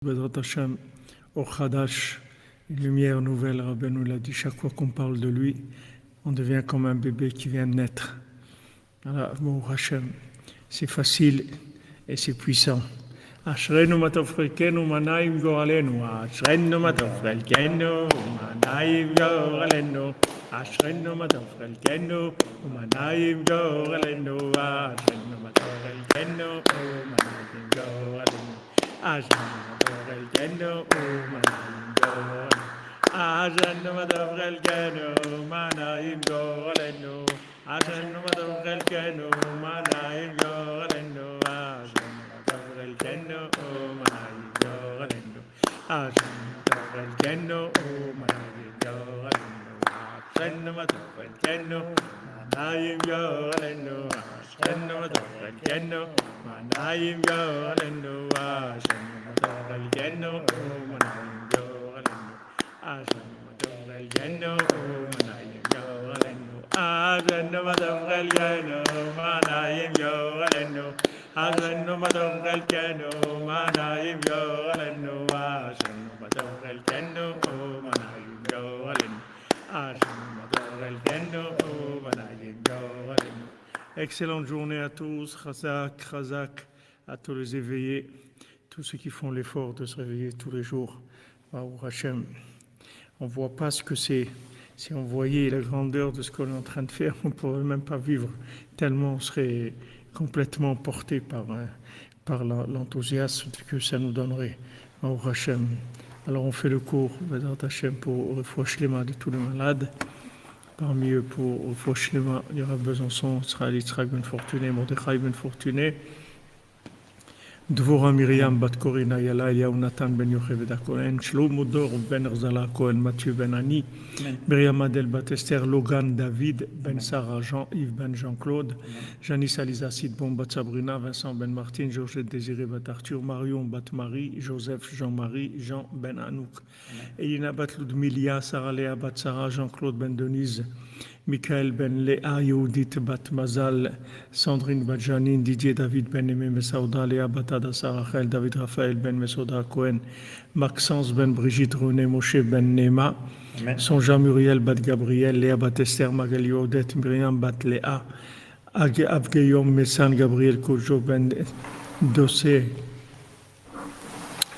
Bezrat Hashem, Or Chadash, une lumière nouvelle. Rabbeinu l'a dit, chaque fois qu'on parle de lui, on devient comme un bébé qui vient de naître. Voilà, Or Hashem, c'est facile et c'est puissant. Ashrenu matov chelkenu manayim goralenu. Ashrenu matov chelkenu manayim goralenu. Ashrenu matov chelkenu manayim goralenu. Ashrenu matov chelkenu manayim goralenu. Ashrenu matov chelkenu manayim goralenu. Ashrenu matov chelkenu manayim goralenu. Ashrenu matov chelkenu manayim goralenu. الجنة وما يجارنه عشان تبغى الجنة وما يجارنه عشان ما تبغى الجنة وما يجارنه عشان ما تبغى الجنة وما يجارنه عشان ما تبغى الجنة وما يجارنه عشان ما تبغى الجنة وما يجارنه عشان ما تبغى الجنة وما يجارنه عشان ما تبغى الجنة وما يجارنه عشان ما تبغى الجنة وما يجارنه عشان ما تبغى الجنة وما يجارنه. Excellente journée à tous, Chazak, Chazak, à tous les éveillés, tous ceux qui font l'effort de se réveiller tous les jours. Baruch Hashem. On ne voit pas ce que c'est. Si on voyait la grandeur de ce qu'on est en train de faire, on ne pourrait même pas vivre, tellement on serait complètement porté par l'enthousiasme que ça nous donnerait. Baruch Hashem. Alors on fait le cours Bezrat Hashem pour Refouach Shlema de tous les malades. Parmi eux, pour Refouach Shlema, il y aura Besançon, Israël Yitzhak Ben Fortuné, Mordechai Ben Fortuné, Dvorah Miriam Bat Korina Yala Eliyahu Nathan Ben Yocheved HaKohen, Shlomo Dor Ben Erzala Cohen, Mathieu Ben Ani, Myriam Adel Bat Esther, Logan David Ben Sarah, Jean-Yves Ben Jean-Claude, Janice Aliza Sidbon Bat Sabrina, Vincent Ben Martin, Georgette Désiré Bat Arthur, Marion Bat Marie, Joseph Jean-Marie, Jean Ben Anouk, Elina Bat Ludmilia, Sarah Léa Bat Sarah, Jean-Claude Ben Denise, Michael Ben Léa, Yehudit Bat Mazal, Sandrine Bat Janine, Didier David Ben Aimé Messaouda, Léa Bat Adassa Rachel, David Raphaël Ben Mesouda Cohen, Maxence Ben Brigitte, René Moshe Ben Nema, Sonja Muriel Bat Gabriel, Léa Bat Esther, Magali Odette, Myriam Bat Léa, Abgeyom Messan, Gabriel Kojo Ben Dossé,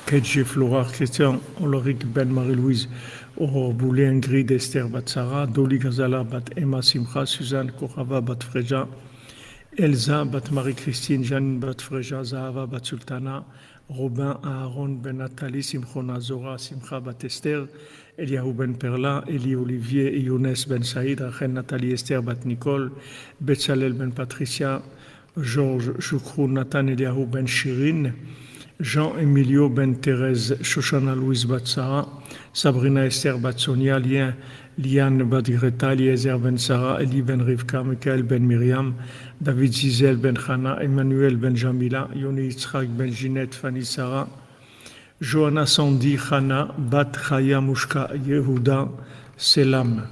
Kedje Flora, Christian Ulrich Ben Marie-Louise, Aurore Boulet, Ingrid, Esther Batsara, Doli Gazala, Bat Emma Simcha, Suzanne Korava, Bat Freja, Elsa, Bat Marie-Christine, Janine, Bat Freja, Zahava, Bat Sultana, Robin, Aaron, Ben Nathalie, Simchona, Zora, Simcha, Bat Esther, Eliahu Ben Perla, Eli Olivier, Younes Ben Saïd, Rachel Nathalie, Esther, Bat Nicole, Betsalel Ben Patricia, Georges Choukrou, Nathan Eliahu Ben Shirin, Jean-Emilio Ben Thérèse, Shoshana Louise Batsara, Sabrina Esther Batsonia, Liane Badgreta, Eliezer Ben Sarah, Eli Ben Rivka, Michael Ben Myriam, David Zizel Ben Chana, Emmanuel Ben Jamila, Yoni Yitzhak Ben Ginette, Fanny Sarah, Johanna Sandi Chana, Bat Chaya Mushka Yehuda, Selam.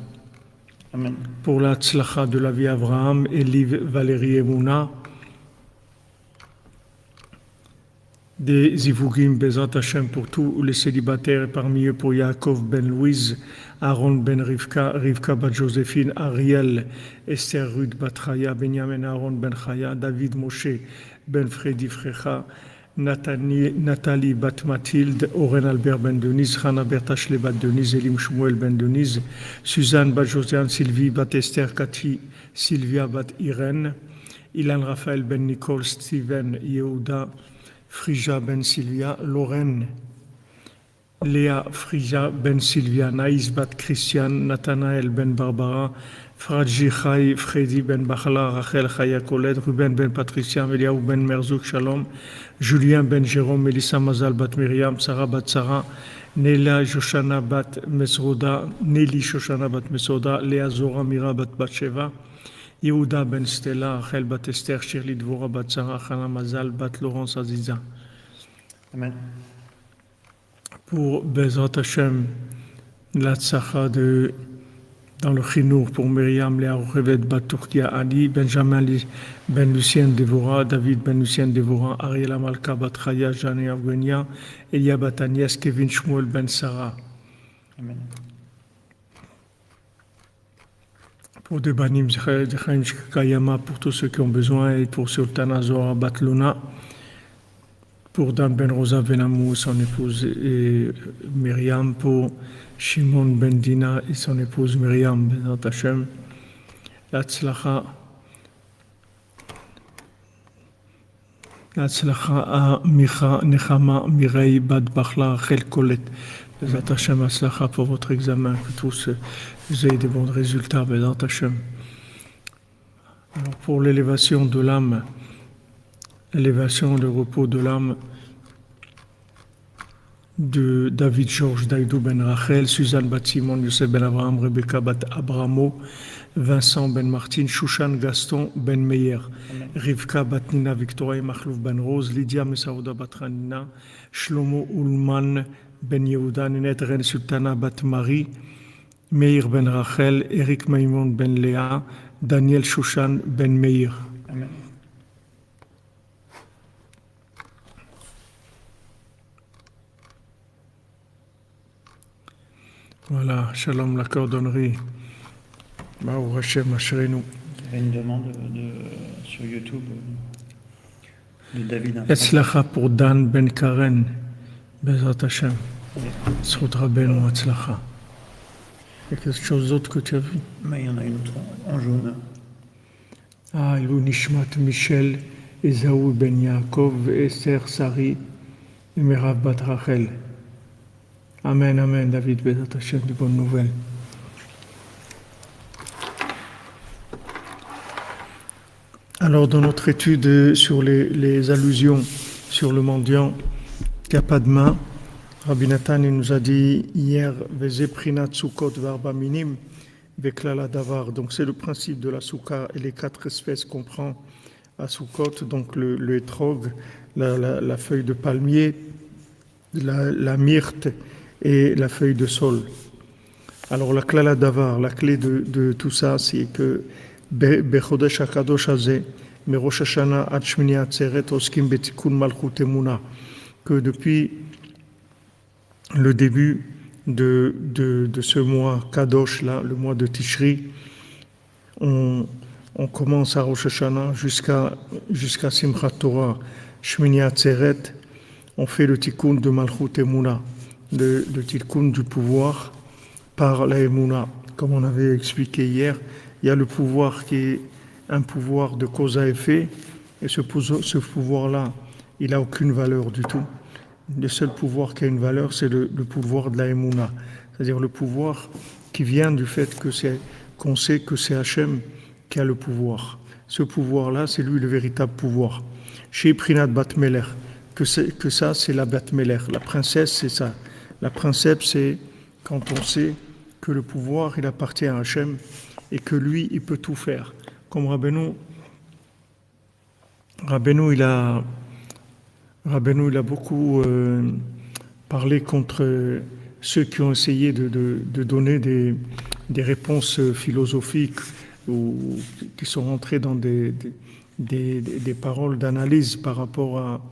Amen. Pour la tzlacha de la vie Abraham, Eliv Valérie Emouna, des Zivugim Bezrat Hashem pour tous les célibataires et parmi eux pour Yaakov Ben Louise, Aaron Ben Rivka, Rivka Bat Joséphine, Ariel, Esther Ruth Bat Chaya, Benjamin Aaron Ben Chaya, David Moshe Ben Freddy Frecha, Nathalie Bat Mathilde, Oren Albert Ben Denise, Hana Bertachle Bat Denise, Elim Shmuel Ben Denise, Suzanne Bat Josiane, Sylvie Bat Esther, Cathy, Sylvia Bat Irène, Ilan Raphaël Ben Nicole, Steven Yehuda, Frija Ben Sylvia, Lorraine, Léa Frija Ben Sylvia, Naïs Bat Christian, Nathanaël Ben Barbara, Fradji Chai, Freddy Ben Bachla, Rachel Chaya Colette, Ruben Ben Patricia, Meliaou Ben Merzouk Shalom, Julien Ben Jérôme, Melissa Mazal Bat Myriam, Sarah Bat Sarah, Néla Joshana Bat Mesroda, Nelly Shoshana Bat Mesroda, Léa Zora Mira Bat Batsheva, Yehuda Ben Stella, Rachel Bat Esther, Shirley Dvorah Bat Sarah, Chana Mazal Bat Laurence Aziza. Amen. Pour Bezrat Hashem, la tzlacha de dans le Chinour pour Myriam, Léa Rochevet, Baturkia, Ali, Benjamin Ben Lucien Devora, David Ben Lucien Devora, Ariel Amalka, Batraya, Jeanne Avgenia, Elia Batanies, Kevin Shmuel Ben Sarah. Amen. Pour Debanim Zechaim Kayama, pour tous ceux qui ont besoin, et pour Sultana Zora Batluna, pour Dan Ben Rosa Ben Amou, son épouse, et Myriam, pour Shimon Ben Dina et son épouse Myriam Ben Hashem, L'Atzlacha à Micha, Nechama, Mireille, Bad Bachla, Rachel Colette. Bezat Hashem, Atzlacha pour votre examen, que tous vous ayez de bons résultats, Bezat Hashem. Alors pour l'élévation de l'âme, l'élévation, le repos de l'âme de David Georges, Daïdou Ben Rachel, Suzanne Bat Simon, Youssef Ben Abraham, Rebecca Bat Abramo, Vincent Ben Martin, Shushan Gaston Ben Meyer, Rivka Bat Nina Victoria Machlouf Ben Rose, Lydia Mesaouda Bat Ranina, Shlomo Ulman Ben Yehuda, Ninette Ren Sultana Bat Marie, Meir Ben Rachel, Eric Maimon Ben Léa, Daniel Shushan Ben Meir. Amen. Voilà, Shalom la cordonnerie. Baou Hashem Ashrenu. Il y avait une demande sur YouTube de David. Etzlacha pour Dan Ben Karen. Bezat Hashem. Srut Rabbeinu Etzlacha. Il y a quelque chose d'autre que tu as vu? Mais il y en a une autre en jaune. Ah, Ilou Nishmat Michel, Esaou Ben Yaakov, Esther Sari, et Merav Bat Rachel. Amen, amen, David, Bezat Hashem, de bonnes nouvelles. Alors, dans notre étude sur les allusions sur le mendiant qui n'a pas de main, Rabbi Nathan nous a dit hier, Veze Prinat Sukkot Varba Minim, Veklala Davar. Donc, c'est le principe de la soukha et les 4 espèces qu'on prend à Sukkot, donc le etrog, la feuille de palmier, la myrte, et la feuille de saule. Alors la klala davar, la clé de tout ça, c'est que Bechodesh HaKadosh Hazeh, Merosh Hashanah ad Shmini Atzeret Oskim Betikun Malchut Emuna, que depuis le début de ce mois Kadosh, là, le mois de Tishri, on commence à Rosh Hashanah jusqu'à Simchat Torah, Shmini Atzeret, on fait le tikkun de Malchut Emuna, le tikkun du pouvoir par la Emouna. Comme on avait expliqué hier, il y a le pouvoir qui est un pouvoir de cause à effet, et ce pouvoir-là, il n'a aucune valeur du tout. Le seul pouvoir qui a une valeur, c'est le pouvoir de la Emouna, c'est-à-dire le pouvoir qui vient du fait qu'on sait que c'est Hachem qui a le pouvoir. Ce pouvoir-là, c'est lui le véritable pouvoir. Chez Prinat Bat Meler, que ça, c'est la Bat Meler. La princesse, c'est ça. La princesse, c'est quand on sait que le pouvoir, il appartient à Hachem et que lui, il peut tout faire. Comme Rabbeinu, il a beaucoup parlé contre ceux qui ont essayé de donner des réponses philosophiques ou qui sont rentrés dans des paroles d'analyse par rapport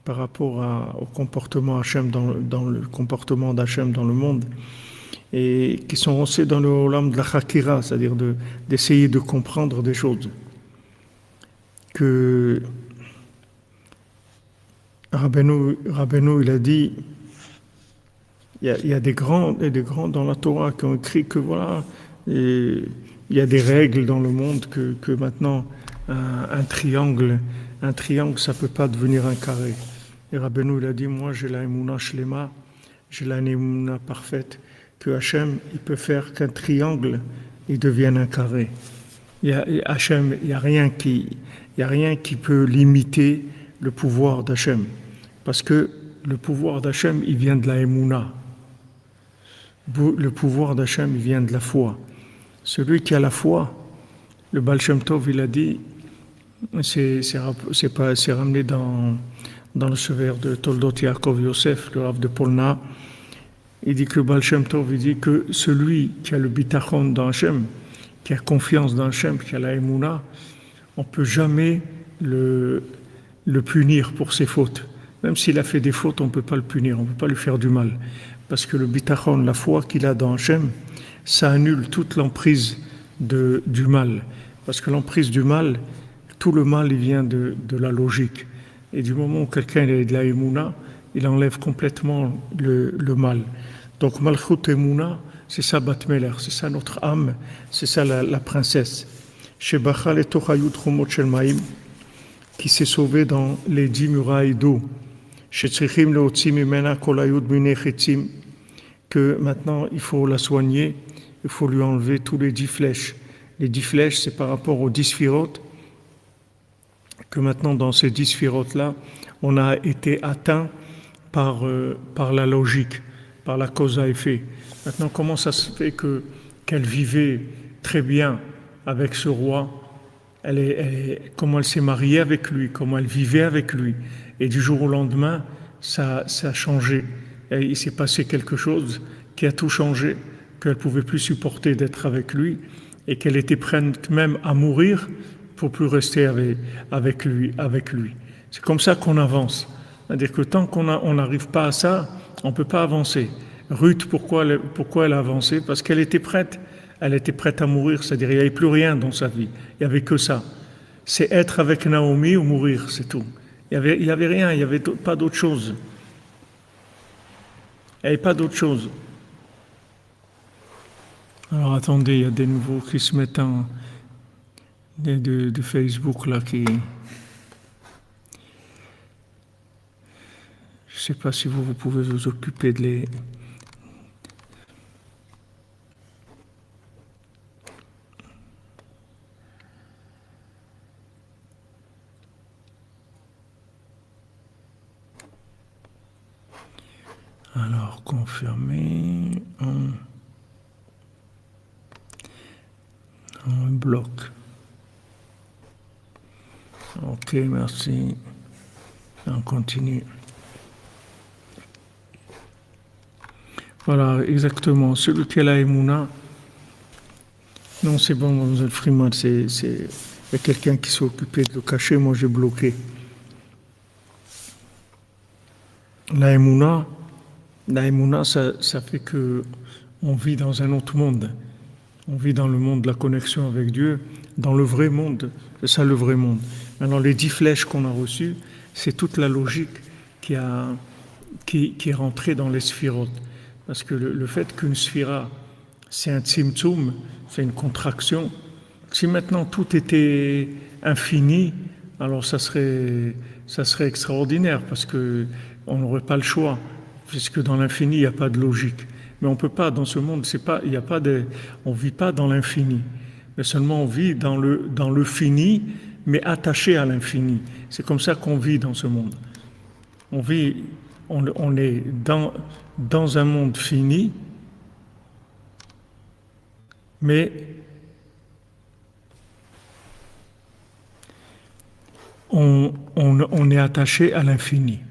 au comportement Hachem dans le comportement d'Hachem dans le monde, et qui sont rentrés dans le olam de la chakira, c'est-à-dire d'essayer de comprendre des choses. Que Rabbeinu, il a dit, il y a des grands dans la Torah qui ont écrit que voilà, il y a des règles dans le monde que maintenant un triangle, ça peut pas devenir un carré. Et Rabbeinu, il a dit, moi j'ai la Emouna Shlema, j'ai la Emouna parfaite, que Hachem, il peut faire qu'un triangle, il devienne un carré. Hachem, il n'y a rien qui peut limiter le pouvoir d'Hachem. Parce que le pouvoir d'Hachem, il vient de la Emouna. Le pouvoir d'Hachem, il vient de la foi. Celui qui a la foi, le Baal Shem Tov, il a dit, c'est ramené dans le sever de Toldot Yaakov Yosef, le Rav de Polna, il dit que le Baal Shem Tov, il dit que celui qui a le bitachon dans Hachem, qui a confiance dans Hachem, qui a la Emouna, on ne peut jamais le punir pour ses fautes. Même s'il a fait des fautes, on ne peut pas le punir, on ne peut pas lui faire du mal. Parce que le bitachon, la foi qu'il a dans Hachem, ça annule toute l'emprise du mal. Parce que l'emprise du mal, tout le mal, il vient de la logique. Et du moment où quelqu'un est de la Emouna, il enlève complètement le mal. Donc Malchut Emouna, c'est ça Bat Meler, c'est ça notre âme, c'est ça la princesse. Shebacha le Tochayut Chomot Shel Maim, qui s'est sauvée dans les 10 murailles d'eau. Shetzrichim leotzi mimena kol hayut bnei chetzim, que maintenant il faut la soigner, il faut lui enlever tous les 10 flèches. Les 10 flèches, c'est par rapport aux 10 sphirotes, que maintenant dans ces 10 sphirotes-là, on a été atteint par la logique, par la cause à effet. Maintenant, comment ça se fait qu'elle vivait très bien avec ce roi, comment elle s'est mariée avec lui, comment elle vivait avec lui, et du jour au lendemain, ça a changé. Et il s'est passé quelque chose qui a tout changé, qu'elle ne pouvait plus supporter d'être avec lui, et qu'elle était prête même à mourir pour plus rester avec lui. C'est comme ça qu'on avance. C'est-à-dire que tant qu'on n'arrive pas à ça, on ne peut pas avancer. Ruth, pourquoi elle a avancé? Parce qu'elle était prête. Elle était prête à mourir, c'est-à-dire il n'y avait plus rien dans sa vie. Il n'y avait que ça. C'est être avec Naomi ou mourir, c'est tout. Il n'y avait rien, il n'y avait pas d'autre chose. Il n'y avait pas d'autre chose. Alors attendez, il y a des nouveaux qui se mettent de Facebook là qui... Je ne sais pas si vous pouvez vous occuper de les... Alors, confirmer un bloc. Ok, merci. On continue. Voilà, exactement. Celui qui a la Emouna, non, c'est bon, Mlle Freeman, il y a quelqu'un qui s'est occupé de le cacher, moi j'ai bloqué. La Emouna, ça fait que on vit dans un autre monde. On vit dans le monde de la connexion avec Dieu, dans le vrai monde. C'est ça le vrai monde. Alors les 10 flèches qu'on a reçues, c'est toute la logique qui est rentrée dans les sphirotes. Parce que le fait qu'une sphira, c'est un tzimtzum, c'est une contraction. Si maintenant tout était infini, alors ça serait extraordinaire parce que on n'aurait pas le choix, puisque dans l'infini il n'y a pas de logique. Mais on ne peut pas dans ce monde, on vit pas dans l'infini, mais seulement on vit dans le fini, mais attaché à l'infini. C'est comme ça qu'on vit dans ce monde. On est dans un monde fini, mais on est attaché à l'infini.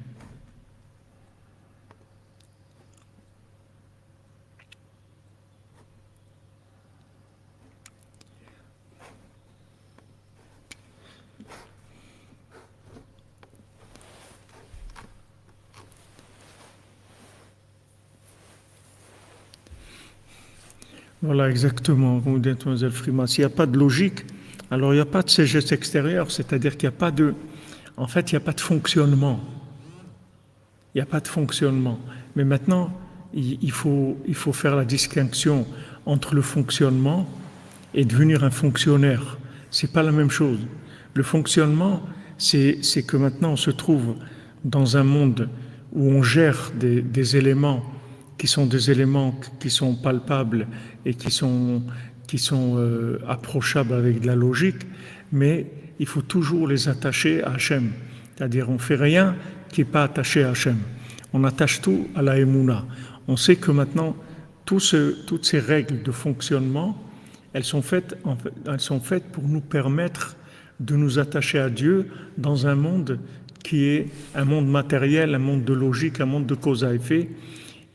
Voilà, exactement, comme vous dites, Mlle Freeman. S'il n'y a pas de logique, alors il n'y a pas de sagesse extérieure, c'est-à-dire qu'il n'y a pas de... En fait, il n'y a pas de fonctionnement. Il n'y a pas de fonctionnement. Mais maintenant, il faut faire la distinction entre le fonctionnement et devenir un fonctionnaire. Ce n'est pas la même chose. Le fonctionnement, c'est que maintenant on se trouve dans un monde où on gère des éléments qui sont des éléments qui sont palpables et qui sont approchables avec de la logique, mais il faut toujours les attacher à Hachem. C'est-à-dire on ne fait rien qui n'est pas attaché à Hachem. On attache tout à la Emouna. On sait que maintenant, toutes ces règles de fonctionnement, elles sont faites pour nous permettre de nous attacher à Dieu dans un monde qui est un monde matériel, un monde de logique, un monde de cause à effet.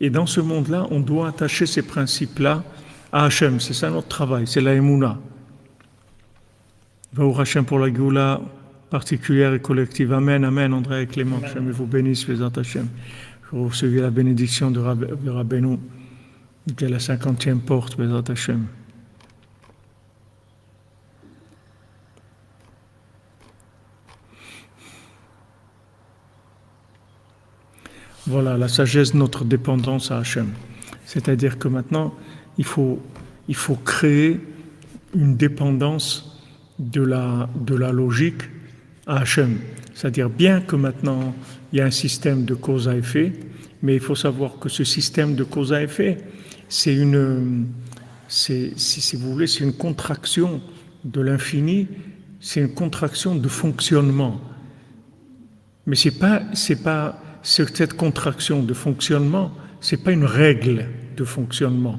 Et dans ce monde-là, on doit attacher ces principes-là à Hachem. C'est ça notre travail, c'est la Emouna. Va au Hachem pour la Géoula particulière et collective. Amen, amen, André et Clément. Hachem vous bénisse, les Hachem. Vous recevez la bénédiction de Rabbeinu, qui est la 50e porte, les Hachem. Voilà, la sagesse de notre dépendance à Hachem. C'est-à-dire que maintenant, il faut créer une dépendance de la logique à Hachem. C'est-à-dire bien que maintenant, il y a un système de cause à effet, mais il faut savoir que ce système de cause à effet, si vous voulez, c'est une contraction de l'infini, c'est une contraction de fonctionnement. Mais cette contraction de fonctionnement, c'est pas une règle de fonctionnement.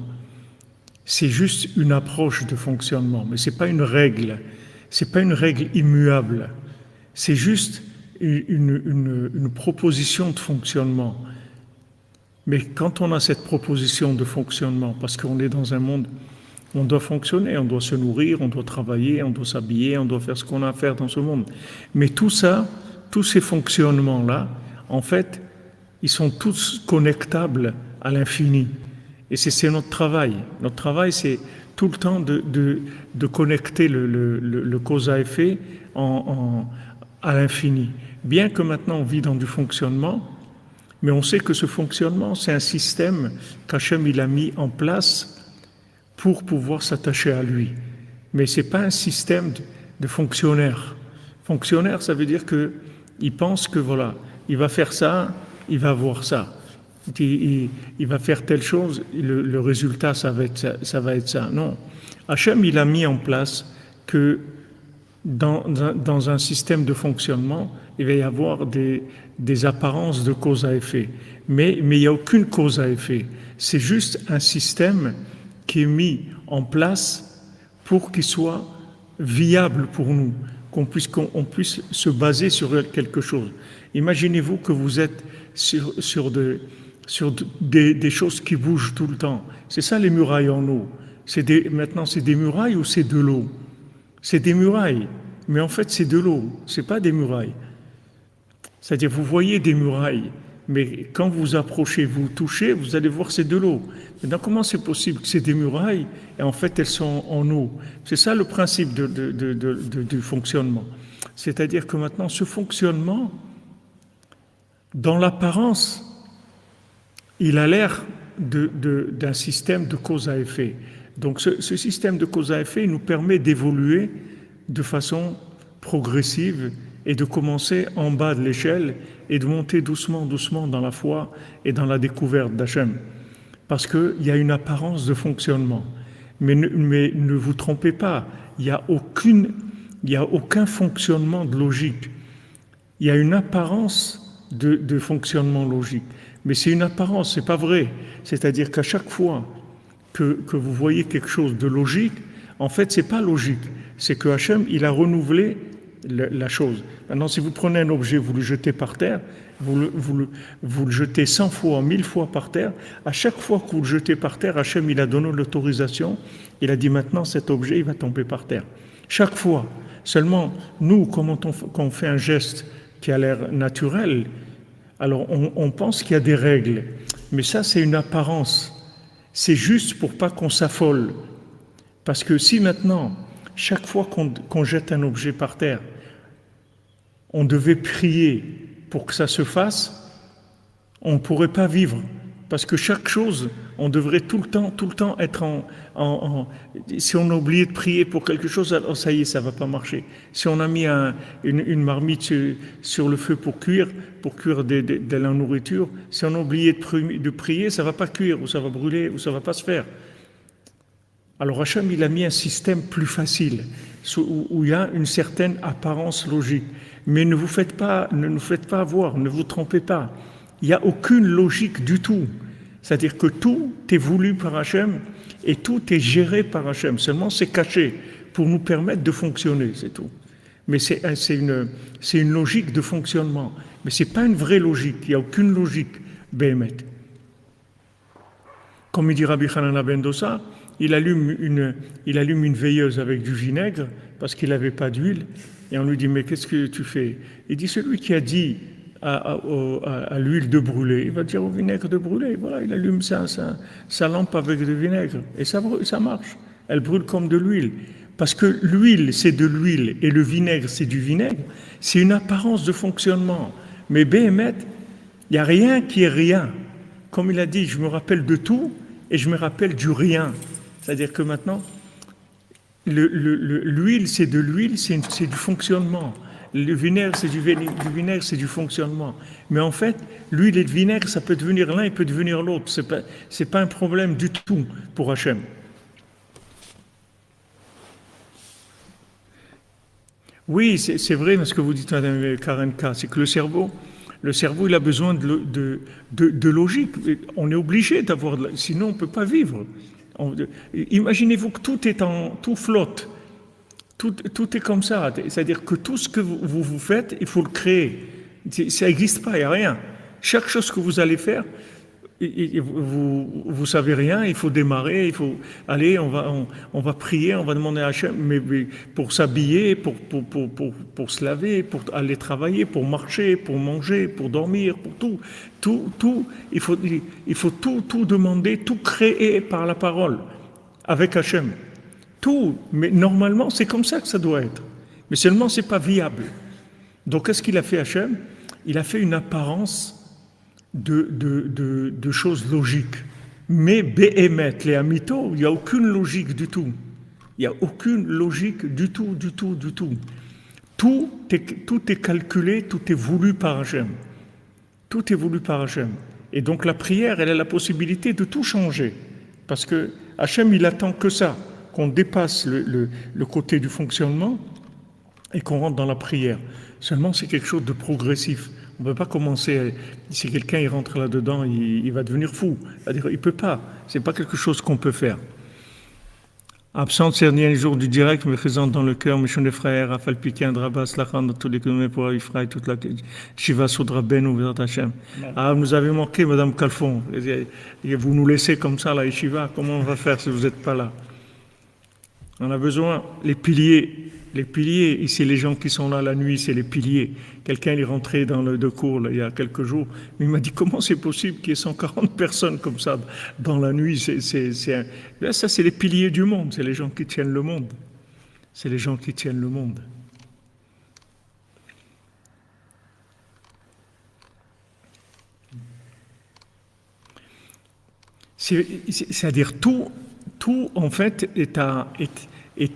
C'est juste une approche de fonctionnement, mais c'est pas une règle. C'est pas une règle immuable. C'est juste une proposition de fonctionnement. Mais quand on a cette proposition de fonctionnement, parce qu'on est dans un monde, on doit fonctionner, on doit se nourrir, on doit travailler, on doit s'habiller, on doit faire ce qu'on a à faire dans ce monde. Mais tout ça, tous ces fonctionnements-là, en fait, ils sont tous connectables à l'infini. Et c'est notre travail. Notre travail, c'est tout le temps de connecter le cause à effet à l'infini. Bien que maintenant on vit dans du fonctionnement, mais on sait que ce fonctionnement, c'est un système qu'Hachem il a mis en place pour pouvoir s'attacher à lui. Mais ce n'est pas un système de fonctionnaire. Fonctionnaire, ça veut dire qu'il pense que voilà, il va faire ça, il va avoir ça. Il va faire telle chose, le résultat, ça va être ça. Non. Hachem, il a mis en place que dans un système de fonctionnement, il va y avoir des apparences de cause à effet. Mais il n'y a aucune cause à effet. C'est juste un système qui est mis en place pour qu'il soit viable pour nous, qu'on puisse se baser sur quelque chose. Imaginez-vous que vous êtes sur des choses qui bougent tout le temps. C'est ça les murailles en eau. Maintenant, c'est des murailles ou c'est de l'eau? C'est des murailles, mais en fait, c'est de l'eau. C'est pas des murailles. C'est-à-dire, vous voyez des murailles, mais quand vous approchez, vous touchez, vous allez voir c'est de l'eau. Maintenant, comment c'est possible que c'est des murailles et en fait, elles sont en eau? C'est ça le principe du fonctionnement. C'est-à-dire que maintenant, ce fonctionnement, dans l'apparence, il a l'air d'un système de cause à effet. Donc ce système de cause à effet nous permet d'évoluer de façon progressive et de commencer en bas de l'échelle et de monter doucement, doucement dans la foi et dans la découverte d'Hachem. Parce qu'il y a une apparence de fonctionnement. Mais ne vous trompez pas, il n'y a aucun fonctionnement de logique. Il y a une apparence de fonctionnement logique. Mais c'est une apparence, c'est pas vrai. C'est-à-dire qu'à chaque fois que vous voyez quelque chose de logique, en fait, c'est pas logique. C'est que Hachem, il a renouvelé la chose. Maintenant, si vous prenez un objet, vous le jetez par terre, vous le jetez 100 fois, 1000 fois par terre, à chaque fois que vous le jetez par terre, Hachem, il a donné l'autorisation, il a dit maintenant, cet objet, il va tomber par terre. Chaque fois. Seulement, nous, quand on fait un geste qui a l'air naturel, alors on pense qu'il y a des règles, mais ça c'est une apparence. C'est juste pour pas qu'on s'affole. Parce que si maintenant, chaque fois qu'on jette un objet par terre, on devait prier pour que ça se fasse, on ne pourrait pas vivre. Parce que chaque chose, on devrait tout le temps être si on a oublié de prier pour quelque chose, alors ça y est, ça ne va pas marcher. Si on a mis une marmite sur le feu pour cuire de la nourriture, si on a oublié de prier, ça ne va pas cuire, ou ça va brûler, ou ça ne va pas se faire. Alors Hachem, il a mis un système plus facile, où il y a une certaine apparence logique. Mais ne nous faites pas avoir, ne vous trompez pas. Il n'y a aucune logique du tout. C'est-à-dire que tout est voulu par Hachem et tout est géré par Hachem. Seulement, c'est caché pour nous permettre de fonctionner, c'est tout. Mais c'est une logique de fonctionnement. Mais ce n'est pas une vraie logique. Il n'y a aucune logique, Béhémet. Comme il dit Rabbi Hanana ben Dossa, il allume une veilleuse avec du vinaigre parce qu'il n'avait pas d'huile. Et on lui dit, mais qu'est-ce que tu fais? Il dit, celui qui a dit à l'huile de brûler, il va dire au vinaigre de brûler. Voilà, il allume sa lampe avec du vinaigre. Et ça marche. Elle brûle comme de l'huile. Parce que l'huile, c'est de l'huile et le vinaigre, c'est du vinaigre. C'est une apparence de fonctionnement. Mais Béhémet, il n'y a rien qui est rien. Comme il a dit, je me rappelle de tout et je me rappelle du rien. C'est-à-dire que maintenant, l'huile, c'est de l'huile, c'est du fonctionnement. Le vinaigre, c'est du vinaigre, c'est du fonctionnement. Mais en fait, l'huile et le vinaigre, ça peut devenir l'un, il peut devenir l'autre. C'est pas un problème du tout pour Hachem. Oui, c'est vrai, ce que vous dites, Madame Karenka, c'est que le cerveau, il a besoin de logique. On est obligé d'avoir, sinon on ne peut pas vivre. Imaginez-vous que tout flotte. Tout est comme ça. C'est-à-dire que tout ce que vous faites, il faut le créer. Ça n'existe pas, il n'y a rien. Chaque chose que vous allez faire, vous savez rien, il faut démarrer, il faut aller, on va prier, on va demander à Hachem, mais pour s'habiller, pour se laver, pour aller travailler, pour marcher, pour manger, pour dormir, pour tout, il faut tout demander, tout créer par la parole, avec Hachem. Tout, mais normalement c'est comme ça que ça doit être. Mais seulement c'est pas viable. Donc qu'est-ce qu'il a fait Hachem? Il a fait une apparence de choses logiques. Mais Béhémet, les Amito, il n'y a aucune logique du tout. Il n'y a aucune logique du tout. Tout est calculé, tout est voulu par Hachem. Tout est voulu par Hachem. Et donc la prière, elle a la possibilité de tout changer. Parce que Hachem, il attend que ça, qu'on dépasse le côté du fonctionnement et qu'on rentre dans la prière. Seulement, c'est quelque chose de progressif. On ne peut pas commencer, si quelqu'un il rentre là-dedans, il va devenir fou. C'est-à-dire, il ne peut pas. Ce n'est pas quelque chose qu'on peut faire. Absent ces derniers jours du direct, mais présente dans le cœur, mes chers frères, Rafal Piquin, Drabas, Lachan, dans tous les kilomètres pour Ifra et toute la Shiva Soudra Ben, Ouvert Hachem. Ah, vous avez manqué, Madame Calfon. Vous nous laissez comme ça, la Shiva. Comment on va faire si vous n'êtes pas là? On a besoin, les piliers, ici les gens qui sont là la nuit, c'est les piliers. Quelqu'un est rentré dans le cours là, il y a quelques jours, il m'a dit comment c'est possible qu'il y ait 140 personnes comme ça dans la nuit. Là, ça c'est les piliers du monde, c'est les gens qui tiennent le monde. C'est les gens qui tiennent le monde. C'est-à-dire tout en fait est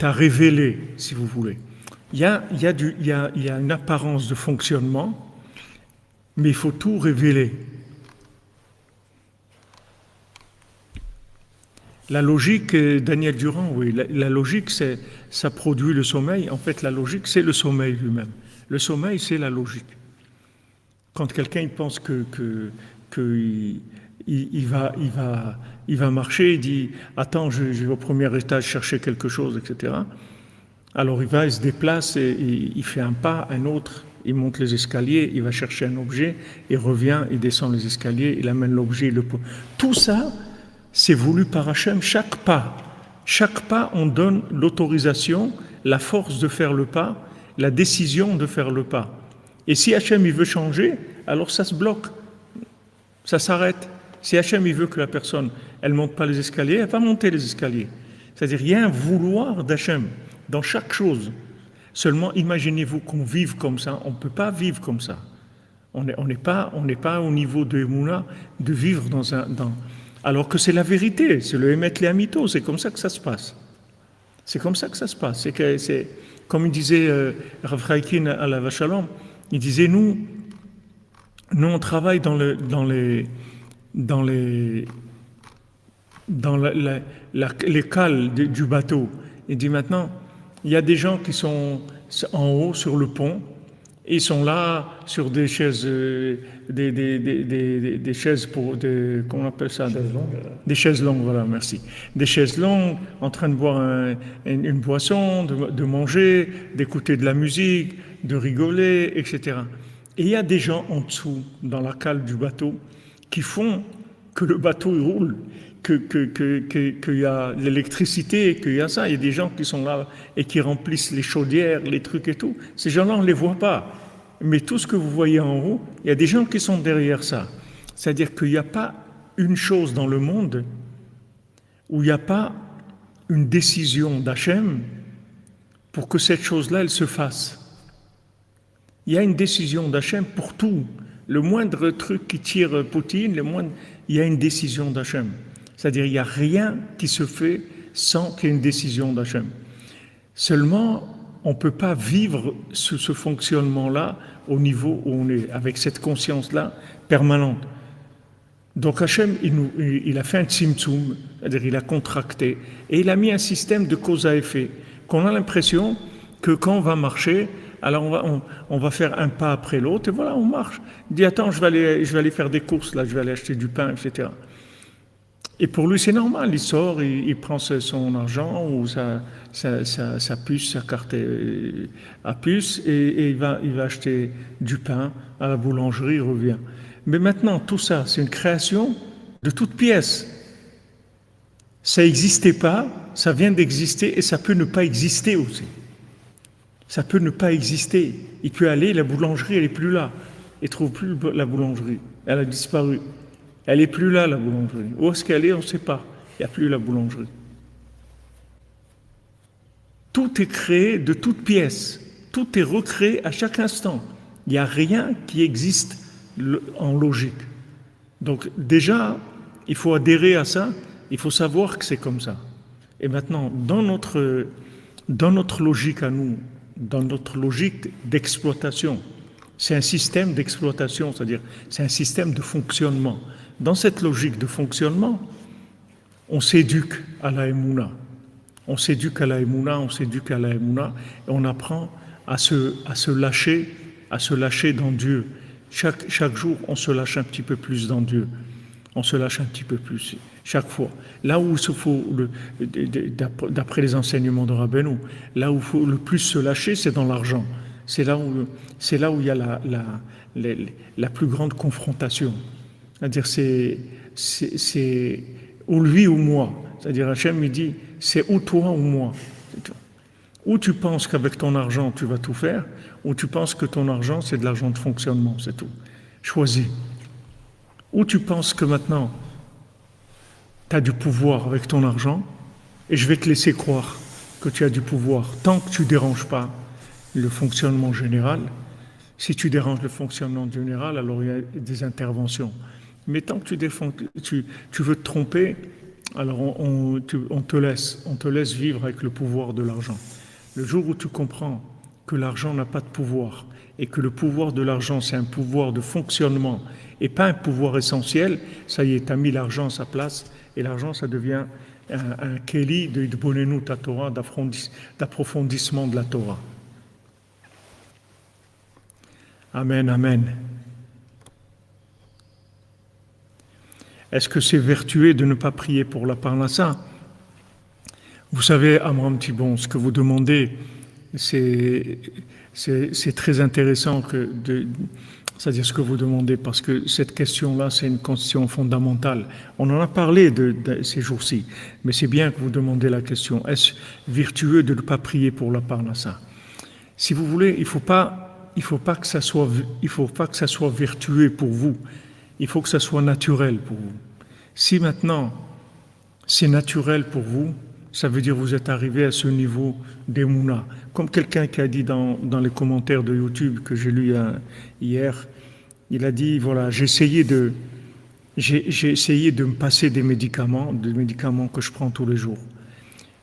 à révéler, si vous voulez. Il y a une apparence de fonctionnement, mais il faut tout révéler. La logique, Daniel Durand, oui, la logique, ça produit le sommeil. En fait, la logique, c'est le sommeil lui-même. Le sommeil, c'est la logique. Quand quelqu'un il pense il va marcher, il dit « Attends, je vais au premier étage chercher quelque chose, etc. » Alors il va, il se déplace, et il fait un pas, un autre, il monte les escaliers, il va chercher un objet, il revient, il descend les escaliers, il amène l'objet, il le pose. Tout ça, c'est voulu par Hachem, chaque pas, on donne l'autorisation, la force de faire le pas, la décision de faire le pas. Et si Hachem il veut changer, alors ça se bloque, ça s'arrête. Si Hachem il veut que la personne, elle ne monte pas les escaliers, elle va monter les escaliers. C'est-à-dire il y a un vouloir d'Hachem dans chaque chose. Seulement imaginez-vous qu'on vive comme ça, on ne peut pas vivre comme ça. On n'est pas au niveau de Emouna de vivre alors que c'est la vérité, c'est le Emet les Amito, c'est comme ça que ça se passe. C'est comme ça que ça se passe. C'est comme il disait Rav Chaikin à la Vachalom, il disait nous on travaille dans les cales du bateau. Il dit maintenant, il y a des gens qui sont en haut sur le pont, et ils sont là sur des chaises, des chaises comment on appelle ça? Des chaises longues, voilà, merci. Des chaises longues, en train de boire une boisson, de manger, d'écouter de la musique, de rigoler, etc. Et il y a des gens en dessous, dans la cale du bateau, qui font que le bateau il roule, qu'il y a l'électricité, qu'il y a ça. Il y a des gens qui sont là et qui remplissent les chaudières, les trucs et tout. Ces gens-là, on ne les voit pas. Mais tout ce que vous voyez en haut, il y a des gens qui sont derrière ça. C'est-à-dire qu'il n'y a pas une chose dans le monde où il n'y a pas une décision d'Hachem pour que cette chose-là, elle se fasse. Il y a une décision d'Hachem pour tout. Le moindre truc qui tire Poutine, il y a une décision d'Hachem. C'est-à-dire qu'il n'y a rien qui se fait sans qu'il y ait une décision d'Hachem. Seulement, on ne peut pas vivre ce fonctionnement-là au niveau où on est, avec cette conscience-là permanente. Donc Hachem, il a fait un tzimtzum, c'est-à-dire il a contracté, et il a mis un système de cause à effet, qu'on a l'impression que quand on va marcher, alors on va faire un pas après l'autre, et voilà, on marche. Il dit, attends, je vais aller faire des courses, là, je vais aller acheter du pain, etc. Et pour lui, c'est normal, il sort, il prend son argent ou sa puce, sa carte à puce, et il va acheter du pain à la boulangerie, il revient. Mais maintenant, tout ça, c'est une création de toutes pièces. Ça n'existait pas, ça vient d'exister, et ça peut ne pas exister aussi. Ça peut ne pas exister. Il peut aller, la boulangerie, elle n'est plus là. Il ne trouve plus la boulangerie. Elle a disparu. Elle n'est plus là, la boulangerie. Où est-ce qu'elle est, on ne sait pas. Il n'y a plus la boulangerie. Tout est créé de toutes pièces. Tout est recréé à chaque instant. Il n'y a rien qui existe en logique. Donc déjà, il faut adhérer à ça. Il faut savoir que c'est comme ça. Et maintenant, dans notre logique à nous, dans notre logique d'exploitation, c'est un système d'exploitation, c'est-à-dire c'est un système de fonctionnement. Dans cette logique de fonctionnement, on s'éduque à la Emouna. On s'éduque à la Emouna, on s'éduque à la Emouna, et on apprend à se lâcher dans Dieu. Chaque jour, on se lâche un petit peu plus dans Dieu. On se lâche un petit peu plus, chaque fois. Là où il faut, d'après les enseignements de Rabbeinu, là où il faut le plus se lâcher, c'est dans l'argent. C'est là où il y a la plus grande confrontation. C'est-à-dire, c'est ou lui ou moi. C'est-à-dire, Hachem, il dit, c'est ou toi ou moi. Ou tu penses qu'avec ton argent, tu vas tout faire, ou tu penses que ton argent, c'est de l'argent de fonctionnement, c'est tout. Choisis. Ou tu penses que maintenant, tu as du pouvoir avec ton argent, et je vais te laisser croire que tu as du pouvoir, tant que tu ne déranges pas le fonctionnement général. Si tu déranges le fonctionnement général, alors il y a des interventions. Mais tant que tu veux te tromper, alors on te laisse vivre avec le pouvoir de l'argent. Le jour où tu comprends que l'argent n'a pas de pouvoir et que le pouvoir de l'argent, c'est un pouvoir de fonctionnement et pas un pouvoir essentiel, ça y est, tu as mis l'argent à sa place et l'argent, ça devient un keli de Idbonenu ta Torah, d'approfondissement de la Torah. Amen, amen. Est-ce que c'est vertueux de ne pas prier pour la parnassa? Vous savez, Amram Thibon, ce que vous demandez, c'est très intéressant, c'est-à-dire ce que vous demandez, parce que cette question-là, c'est une question fondamentale. On en a parlé de ces jours-ci, mais c'est bien que vous demandez la question. Est-ce vertueux de ne pas prier pour la parnassa? Si vous voulez, il faut pas que ça soit vertueux pour vous. Il faut que ça soit naturel pour vous. Si maintenant c'est naturel pour vous, ça veut dire que vous êtes arrivé à ce niveau d'Emouna. Comme quelqu'un qui a dit dans les commentaires de YouTube que j'ai lu hier, il a dit, voilà, j'ai essayé de me passer des médicaments que je prends tous les jours.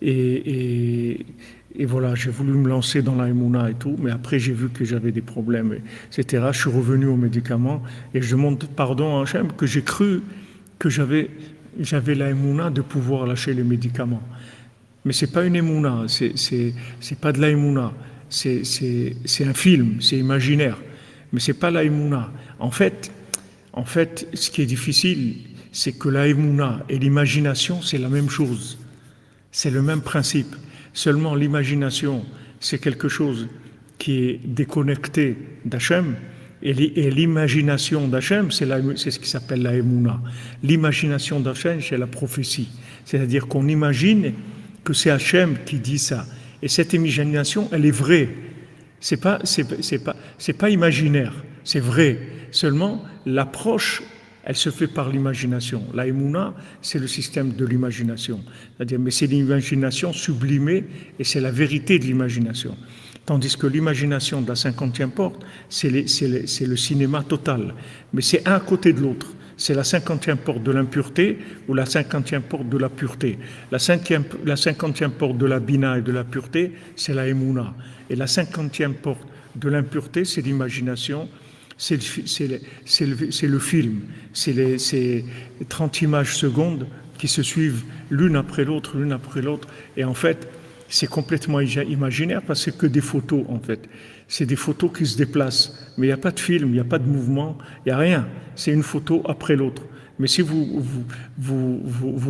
Et voilà, j'ai voulu me lancer dans la Emouna et tout, mais après j'ai vu que j'avais des problèmes, etc. Je suis revenu aux médicaments et je demande pardon à Hachem que j'ai cru que j'avais la Emouna de pouvoir lâcher les médicaments. Mais c'est pas une Emouna, c'est pas de la Emouna, c'est un film, c'est imaginaire, mais c'est pas la Emouna. En fait, ce qui est difficile, c'est que la Emouna et l'imagination, c'est la même chose. C'est le même principe. Seulement l'imagination, c'est quelque chose qui est déconnecté d'Hachem, Et l'imagination d'Hachem, c'est ce qui s'appelle la Emouna. L'imagination d'Hachem, c'est la prophétie. C'est-à-dire qu'on imagine que c'est Hachem qui dit ça. Et cette imagination, elle est vraie. C'est pas imaginaire, c'est vrai. Seulement, l'approche, elle se fait par l'imagination. La Emouna, c'est le système de l'imagination. C'est-à-dire, mais c'est l'imagination sublimée et c'est la vérité de l'imagination. Tandis que l'imagination de la 50e porte, c'est le cinéma total. Mais c'est un à côté de l'autre. C'est la 50e porte de l'impureté ou la 50e porte de la pureté. La 50e porte de la bina et de la pureté, c'est la Emouna. Et la 50e porte de l'impureté, c'est l'imagination, c'est le film. C'est les 30 images secondes qui se suivent l'une après l'autre. Et en fait, c'est complètement imaginaire parce que c'est que des photos, en fait. C'est des photos qui se déplacent. Mais il n'y a pas de film, il n'y a pas de mouvement, il n'y a rien. C'est une photo après l'autre. Mais si vous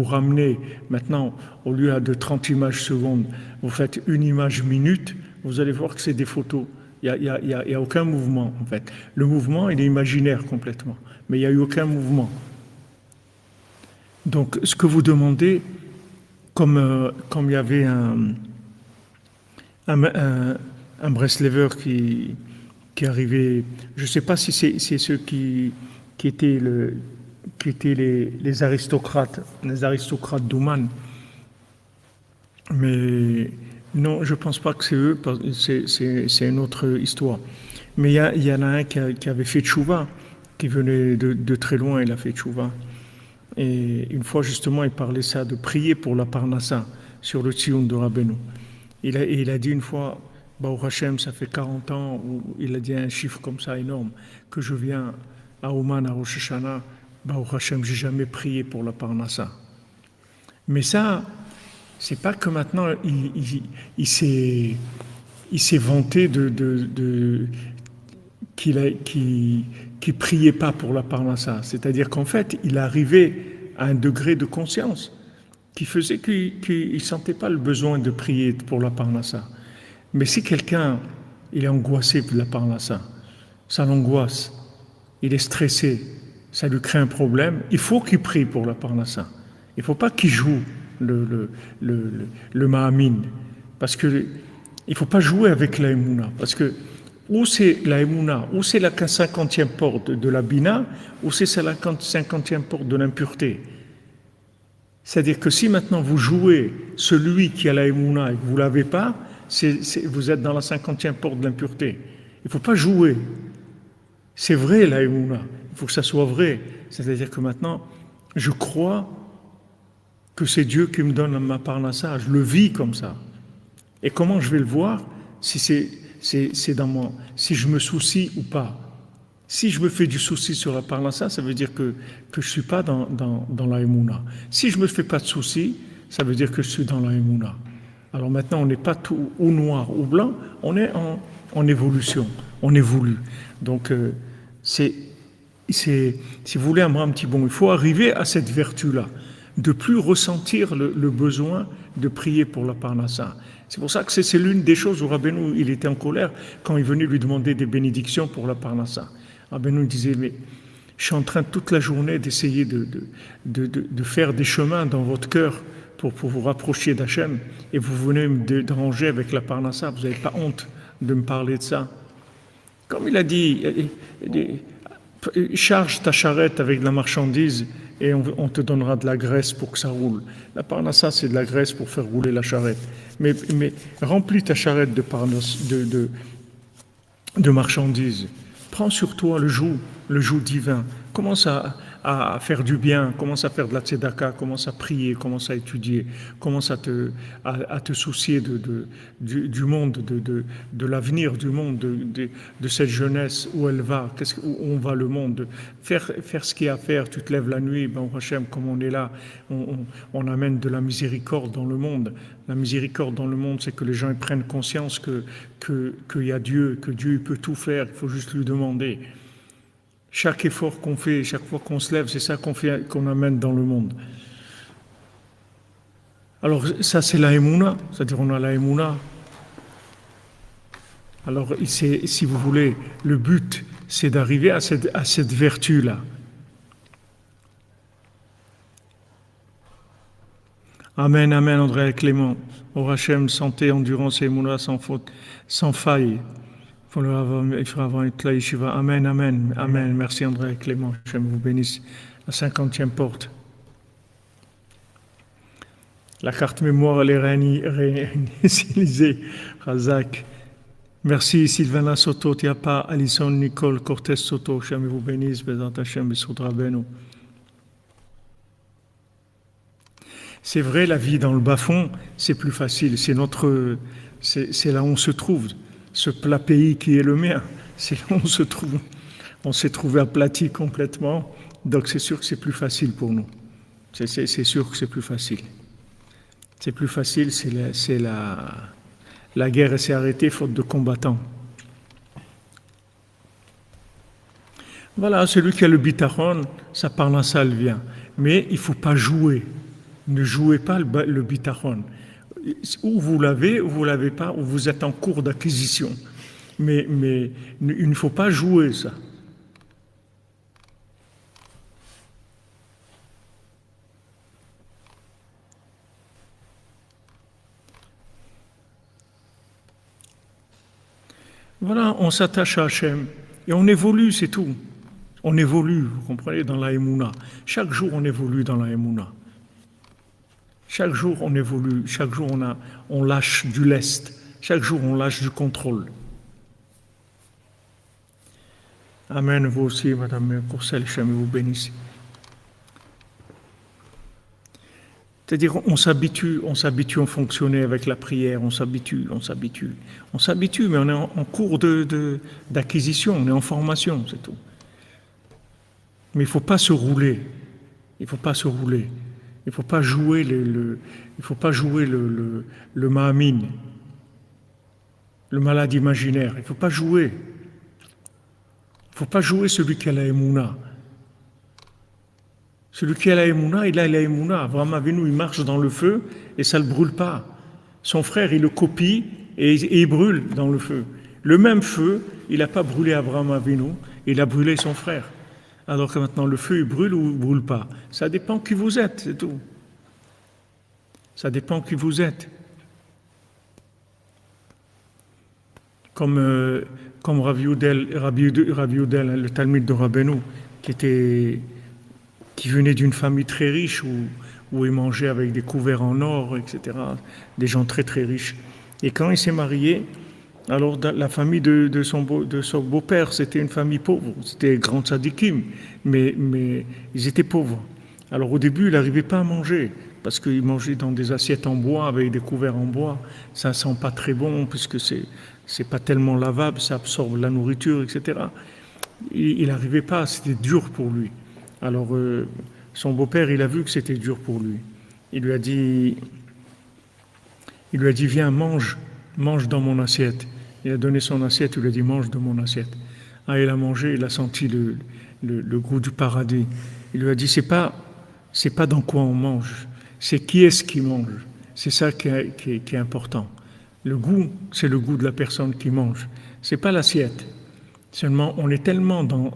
ramenez maintenant, au lieu de 30 images secondes, vous faites une image minute, vous allez voir que c'est des photos. Il n'y a aucun mouvement, en fait. Le mouvement, il est imaginaire complètement. Mais il n'y a eu aucun mouvement. Donc, ce que vous demandez, comme il y avait un Breslever qui arrivait, je ne sais pas si c'est ceux qui étaient les aristocrates d'Ouman, mais non, je ne pense pas que c'est eux, c'est une autre histoire. Mais il y en a un qui avait fait tchouva, qui venait de très loin, il a fait tchouva. Et une fois, justement, il parlait ça, de prier pour la Parnassa, sur le Tsioun de Rabbeinu. Il a dit une fois, Baruch Hashem, ça fait 40 ans, où il a dit un chiffre comme ça énorme, que je viens à Ouman, à Rosh Hashanah, Baruch Hashem, j'ai jamais prié pour la Parnassa. Mais ça, c'est pas que maintenant, il s'est vanté qu'il priait pas pour la Parnassa. C'est-à-dire qu'en fait, il arrivait à un degré de conscience qui faisait qu'il ne sentait pas le besoin de prier pour la Parnassa. Mais si quelqu'un, il est angoissé de la Parnassa, ça l'angoisse, il est stressé, ça lui crée un problème, il faut qu'il prie pour la Parnassa. Il ne faut pas qu'il joue le Mahamin, parce que il ne faut pas jouer avec la Emouna, parce que ou c'est la Emouna, ou c'est la 50e porte de la Bina, ou c'est la 50e porte de l'impureté. C'est-à-dire que si maintenant vous jouez celui qui a la Emouna et que vous ne l'avez pas, vous êtes dans la 50e porte de l'impureté. Il ne faut pas jouer. C'est vrai la Emouna, il faut que ça soit vrai. C'est-à-dire que maintenant, je crois que c'est Dieu qui me donne ma parnassa, je le vis comme ça. Et comment je vais le voir si si je me soucie ou pas. Si je me fais du souci sur la parnassa, ça veut dire que je ne suis pas dans la Emouna. Si je ne me fais pas de souci, ça veut dire que je suis dans la Emouna. Alors maintenant, on n'est pas tout ou noir ou blanc, on est en évolution, on évolue. Donc, si vous voulez un petit bon, il faut arriver à cette vertu-là, de plus ressentir le besoin de prier pour la parnassa. C'est pour ça que c'est l'une des choses où Rabbeinu, il était en colère quand il venait lui demander des bénédictions pour la parnassa. Rabbeinu disait, mais je suis en train toute la journée d'essayer de faire des chemins dans votre cœur pour vous rapprocher d'Hachem, et vous venez me déranger avec la parnassa, vous n'avez pas honte de me parler de ça. Comme il a dit, charge ta charrette avec de la marchandise et on te donnera de la graisse pour que ça roule. La parnassa, c'est de la graisse pour faire rouler la charrette. Mais remplis ta charrette de marchandises. Prends sur toi le joug divin. Commence à faire du bien, commence à faire de la tzedaka, commence à prier, commence à étudier, commence à te soucier du monde, de l'avenir du monde, de cette jeunesse, où elle va, où on va le monde, faire ce qu'il y a à faire. Tu te lèves la nuit, ben Hachem, comme on est là, on amène de la miséricorde dans le monde. La miséricorde dans le monde, c'est que les gens ils prennent conscience qu'il y a Dieu, que Dieu peut tout faire, il faut juste lui demander. Chaque effort qu'on fait, chaque fois qu'on se lève, c'est ça qu'on amène dans le monde. Alors ça c'est la Emouna, c'est-à-dire on a la Emouna. Alors si vous voulez, le but c'est d'arriver à cette vertu-là. Amen, amen, André Clément. Au Hachem, santé, endurance et moula sans faute, sans faille. Il fera avant la yeshiva. Amen, amen, amen. Merci André Clément. Hachem vous bénisse. La 50e porte. La carte mémoire, elle est réinitialisée. Razak. Merci Sylvana Soto, Tiapa, Alison, Nicole, Cortez Soto. Hachem vous bénisse. Bézant Hachem, Bessoudra Beno. C'est vrai, la vie dans le bas-fond, c'est plus facile. C'est là où on se trouve. Ce plat pays qui est le mien, c'est là où on se trouve. On s'est trouvé aplati complètement. Donc c'est sûr que c'est plus facile pour nous. C'est sûr que c'est plus facile. C'est plus facile, la guerre s'est arrêtée faute de combattants. Voilà, celui qui a le bitachon, ça parle en ça, elle vient. Mais il ne faut pas jouer. Ne jouez pas le bitachon. Ou vous l'avez, ou vous ne l'avez pas, ou vous êtes en cours d'acquisition. Mais il ne faut pas jouer ça. Voilà, on s'attache à Hachem et on évolue, c'est tout. On évolue, vous comprenez, dans la Emouna. Chaque jour, on évolue dans la Emouna. Chaque jour, on évolue. Chaque jour, on lâche du lest. Chaque jour, on lâche du contrôle. Amen, vous aussi, Madame Courcelle, Hachem vous bénisse. C'est-à-dire, on s'habitue à fonctionner avec la prière, on s'habitue, mais on est en cours d'acquisition, on est en formation, c'est tout. Mais il ne faut pas se rouler, il ne faut pas jouer le mahamine, le malade imaginaire, il ne faut pas jouer. Il ne faut pas jouer celui qui a la Emouna. Celui qui a la Emouna, il a la Emouna. Abraham Avinu, il marche dans le feu et ça ne le brûle pas. Son frère, il le copie et il brûle dans le feu. Le même feu, il n'a pas brûlé Abraham Avinu, il a brûlé son frère. Alors que maintenant, le feu, il brûle ou il ne brûle pas. Ça dépend qui vous êtes, c'est tout. Ça dépend qui vous êtes. Comme Rabbi Youdel, le Talmud de Rabbeinu, qui venait d'une famille très riche où il mangeait avec des couverts en or, etc. Des gens très très riches. Et quand il s'est marié, alors la famille de son beau-père, c'était une famille pauvre. C'était grand tzadikim, mais ils étaient pauvres. Alors au début, il n'arrivait pas à manger, parce qu'il mangeait dans des assiettes en bois, avec des couverts en bois. Ça ne sent pas très bon, puisque c'est pas tellement lavable, ça absorbe la nourriture, etc. Il n'arrivait pas, c'était dur pour lui. Alors, son beau-père, il a vu que c'était dur pour lui. Il lui a dit, viens, mange dans mon assiette. Il a donné son assiette, il lui a dit, mange de mon assiette. Ah, il a mangé, il a senti le goût du paradis. Il lui a dit, c'est pas dans quoi on mange, c'est qui est-ce qui mange. C'est ça qui est important. Le goût, c'est le goût de la personne qui mange. C'est pas l'assiette. Seulement, on est tellement dans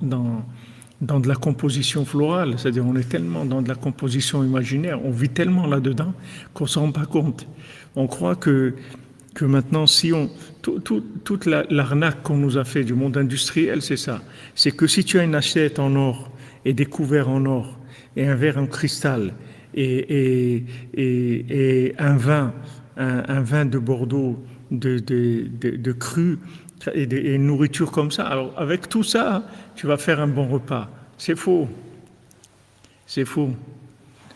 de la composition florale, c'est-à-dire on est tellement dans de la composition imaginaire, on vit tellement là-dedans qu'on ne s'en rend pas compte. On croit que maintenant, si toute l'arnaque qu'on nous a fait du monde industriel, c'est ça. C'est que si tu as une assiette en or et des couverts en or et un verre en cristal et un vin de Bordeaux de cru, et une nourriture comme ça. Alors, avec tout ça, tu vas faire un bon repas. C'est faux. C'est faux.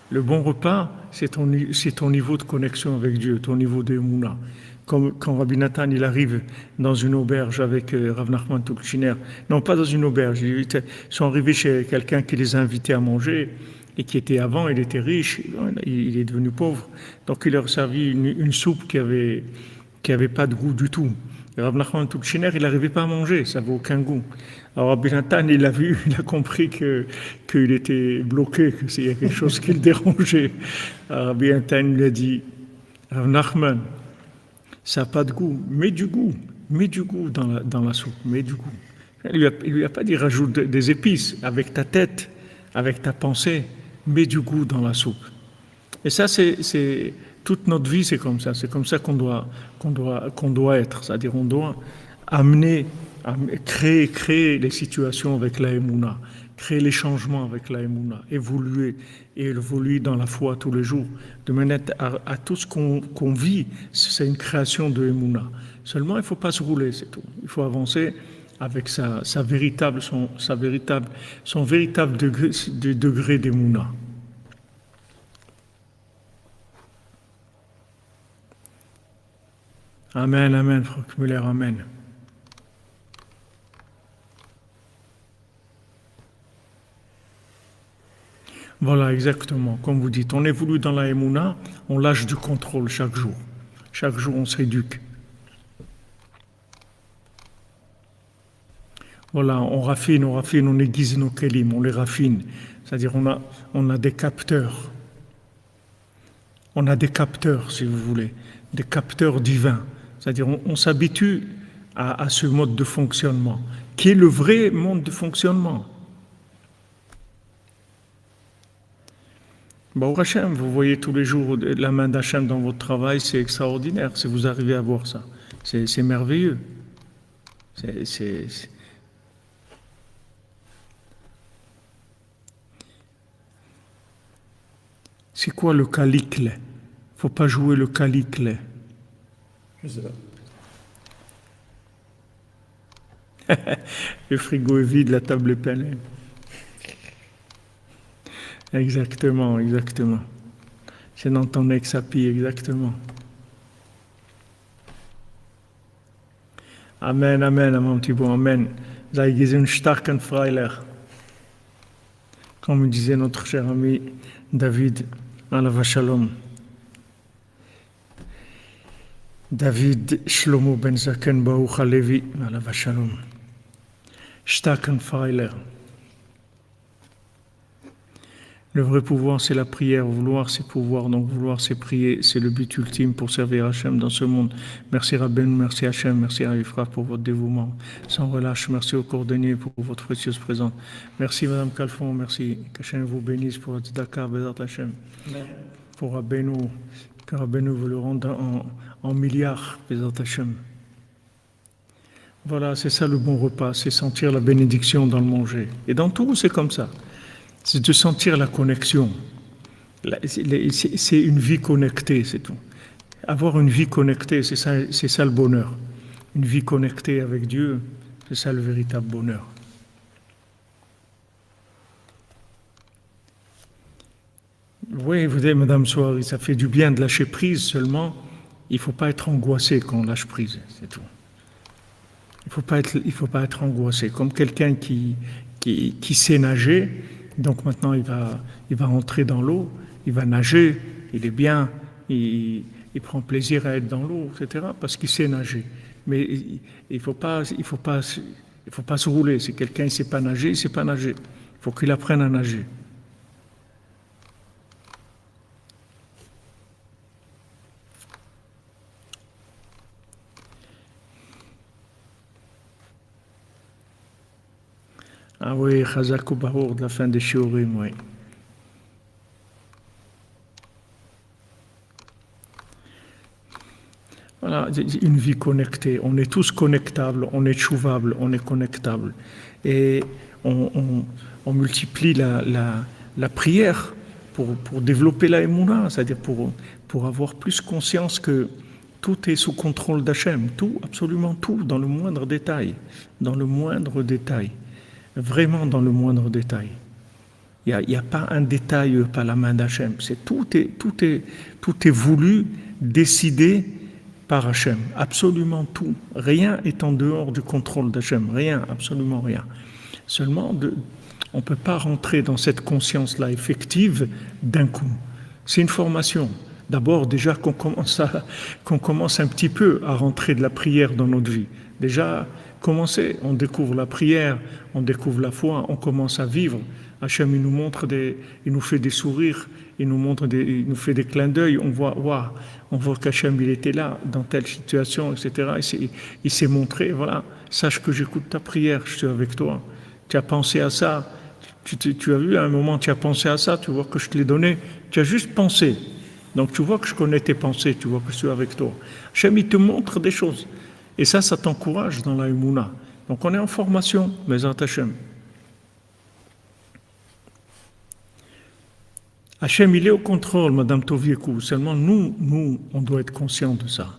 Le bon repas, c'est ton niveau de connexion avec Dieu, ton niveau d'Emouna. Comme quand Rabbi Nathan, il arrive dans une auberge avec Rav Nachman Tulchiner. Non, pas dans une auberge. Ils sont arrivés chez quelqu'un qui les a invités à manger et qui était avant, il était riche, il est devenu pauvre. Donc, il leur a servi une soupe qui avait pas de goût du tout. Rav Nachman Tulchiner, il n'arrivait pas à manger, ça n'avait aucun goût. Alors Rabbi Nathan, il a vu, il a compris qu'il était bloqué, qu'il y a quelque chose qui le dérangeait. Alors Rabbi Nathan lui a dit, Rav Nachman, ça n'a pas de goût, mets du goût dans la soupe, mets du goût. Il lui a pas dit rajoute des épices. Avec ta tête, avec ta pensée, mets du goût dans la soupe. Et ça, c'est toute notre vie, c'est comme ça. C'est comme ça qu'on doit être. C'est-à-dire, on doit amener, créer les situations avec la Emouna, créer les changements avec la Emouna, évoluer et évoluer dans la foi tous les jours, de manière à tout ce qu'on vit, c'est une création de Emouna. Seulement, il ne faut pas se rouler, c'est tout. Il faut avancer avec son véritable degré d'Emouna. Amen, amen, Franck Muller, amen. Voilà, exactement. Comme vous dites, on évolue dans la Emouna, on lâche du contrôle chaque jour. Chaque jour, on s'éduque. Voilà, on raffine, on aiguise nos kélim, on les raffine. C'est-à-dire, on a des capteurs. On a des capteurs, si vous voulez, des capteurs divins. C'est-à-dire, on s'habitue à ce mode de fonctionnement, qui est le vrai mode de fonctionnement. Baruch Hashem, vous voyez tous les jours la main d'Hachem dans votre travail, c'est extraordinaire, si vous arrivez à voir ça. C'est merveilleux. C'est quoi le caliclé? Il ne faut pas jouer le caliclé. Je sais pas. Le frigo est vide, la table est pleine. Exactement, exactement. C'est dans ton ex-api, exactement. Amen, amen, mon petit bon, amen. Sei gesehen starken Freiler. Comme disait notre cher ami David, alav shalom. David Shlomo ben Zaken Baruch Halevi, alav shalom. Starken Freiler. Le vrai pouvoir, c'est la prière. Vouloir, c'est pouvoir. Donc, vouloir, c'est prier. C'est le but ultime pour servir Hachem dans ce monde. Merci Rabbeinu, merci Hachem, merci Arifra pour votre dévouement. Sans relâche, merci au cordonnier pour votre précieuse présence. Merci Madame Calfon, merci. Qu'Hachem vous bénisse pour votre Dakar, Bézat Hachem. Pour Rabbeinu, que Rabbeinu vous le rende en milliards, Bézat Hachem. Voilà, c'est ça le bon repas, c'est sentir la bénédiction dans le manger. Et dans tout, c'est comme ça. C'est de sentir la connexion. C'est une vie connectée, c'est tout. Avoir une vie connectée, c'est ça le bonheur. Une vie connectée avec Dieu, c'est ça le véritable bonheur. Oui, vous savez, Madame Soari, ça fait du bien de lâcher prise, seulement il ne faut pas être angoissé quand on lâche prise, c'est tout. Il faut pas être angoissé. Comme quelqu'un qui sait nager, donc maintenant il va entrer dans l'eau, il va nager, il est bien, il prend plaisir à être dans l'eau, etc. parce qu'il sait nager. Mais il faut pas se rouler. Si quelqu'un ne sait pas nager, il ne sait pas nager. Il faut qu'il apprenne à nager. Ah oui, Chazak ou Barour de la fin des Shiurim, oui. Voilà, une vie connectée. On est tous connectables, on est chouvables, on est connectables. Et on multiplie la prière pour développer la Emouna, c'est-à-dire pour avoir plus conscience que tout est sous contrôle d'Hachem, tout, absolument tout, dans le moindre détail. Dans le moindre détail. Vraiment dans le moindre détail. Il n'y a pas un détail par la main d'Hachem. Tout est voulu, décidé par Hachem. Absolument tout. Rien est en dehors du contrôle d'Hachem. Rien, absolument rien. Seulement, on ne peut pas rentrer dans cette conscience-là effective d'un coup. C'est une formation. D'abord, déjà qu'on commence un petit peu à rentrer de la prière dans notre vie. Déjà, commencer, on découvre la prière, on découvre la foi, on commence à vivre. Hachem, il nous montre il nous fait des sourires, il nous montre il nous fait des clins d'œil, on voit, waouh, on voit qu'Hachem, il était là, dans telle situation, etc. Il s'est montré, voilà, sache que j'écoute ta prière, je suis avec toi. Tu as pensé à ça, tu as vu, à un moment, tu as pensé à ça, tu vois que je te l'ai donné, tu as juste pensé. Donc tu vois que je connais tes pensées, tu vois que je suis avec toi. Hachem, il te montre des choses. Et ça t'encourage dans la Emouna. Donc on est en formation, Bezat Hachem. Hachem, il est au contrôle, Madame Toviekou. Seulement, nous, on doit être conscients de ça.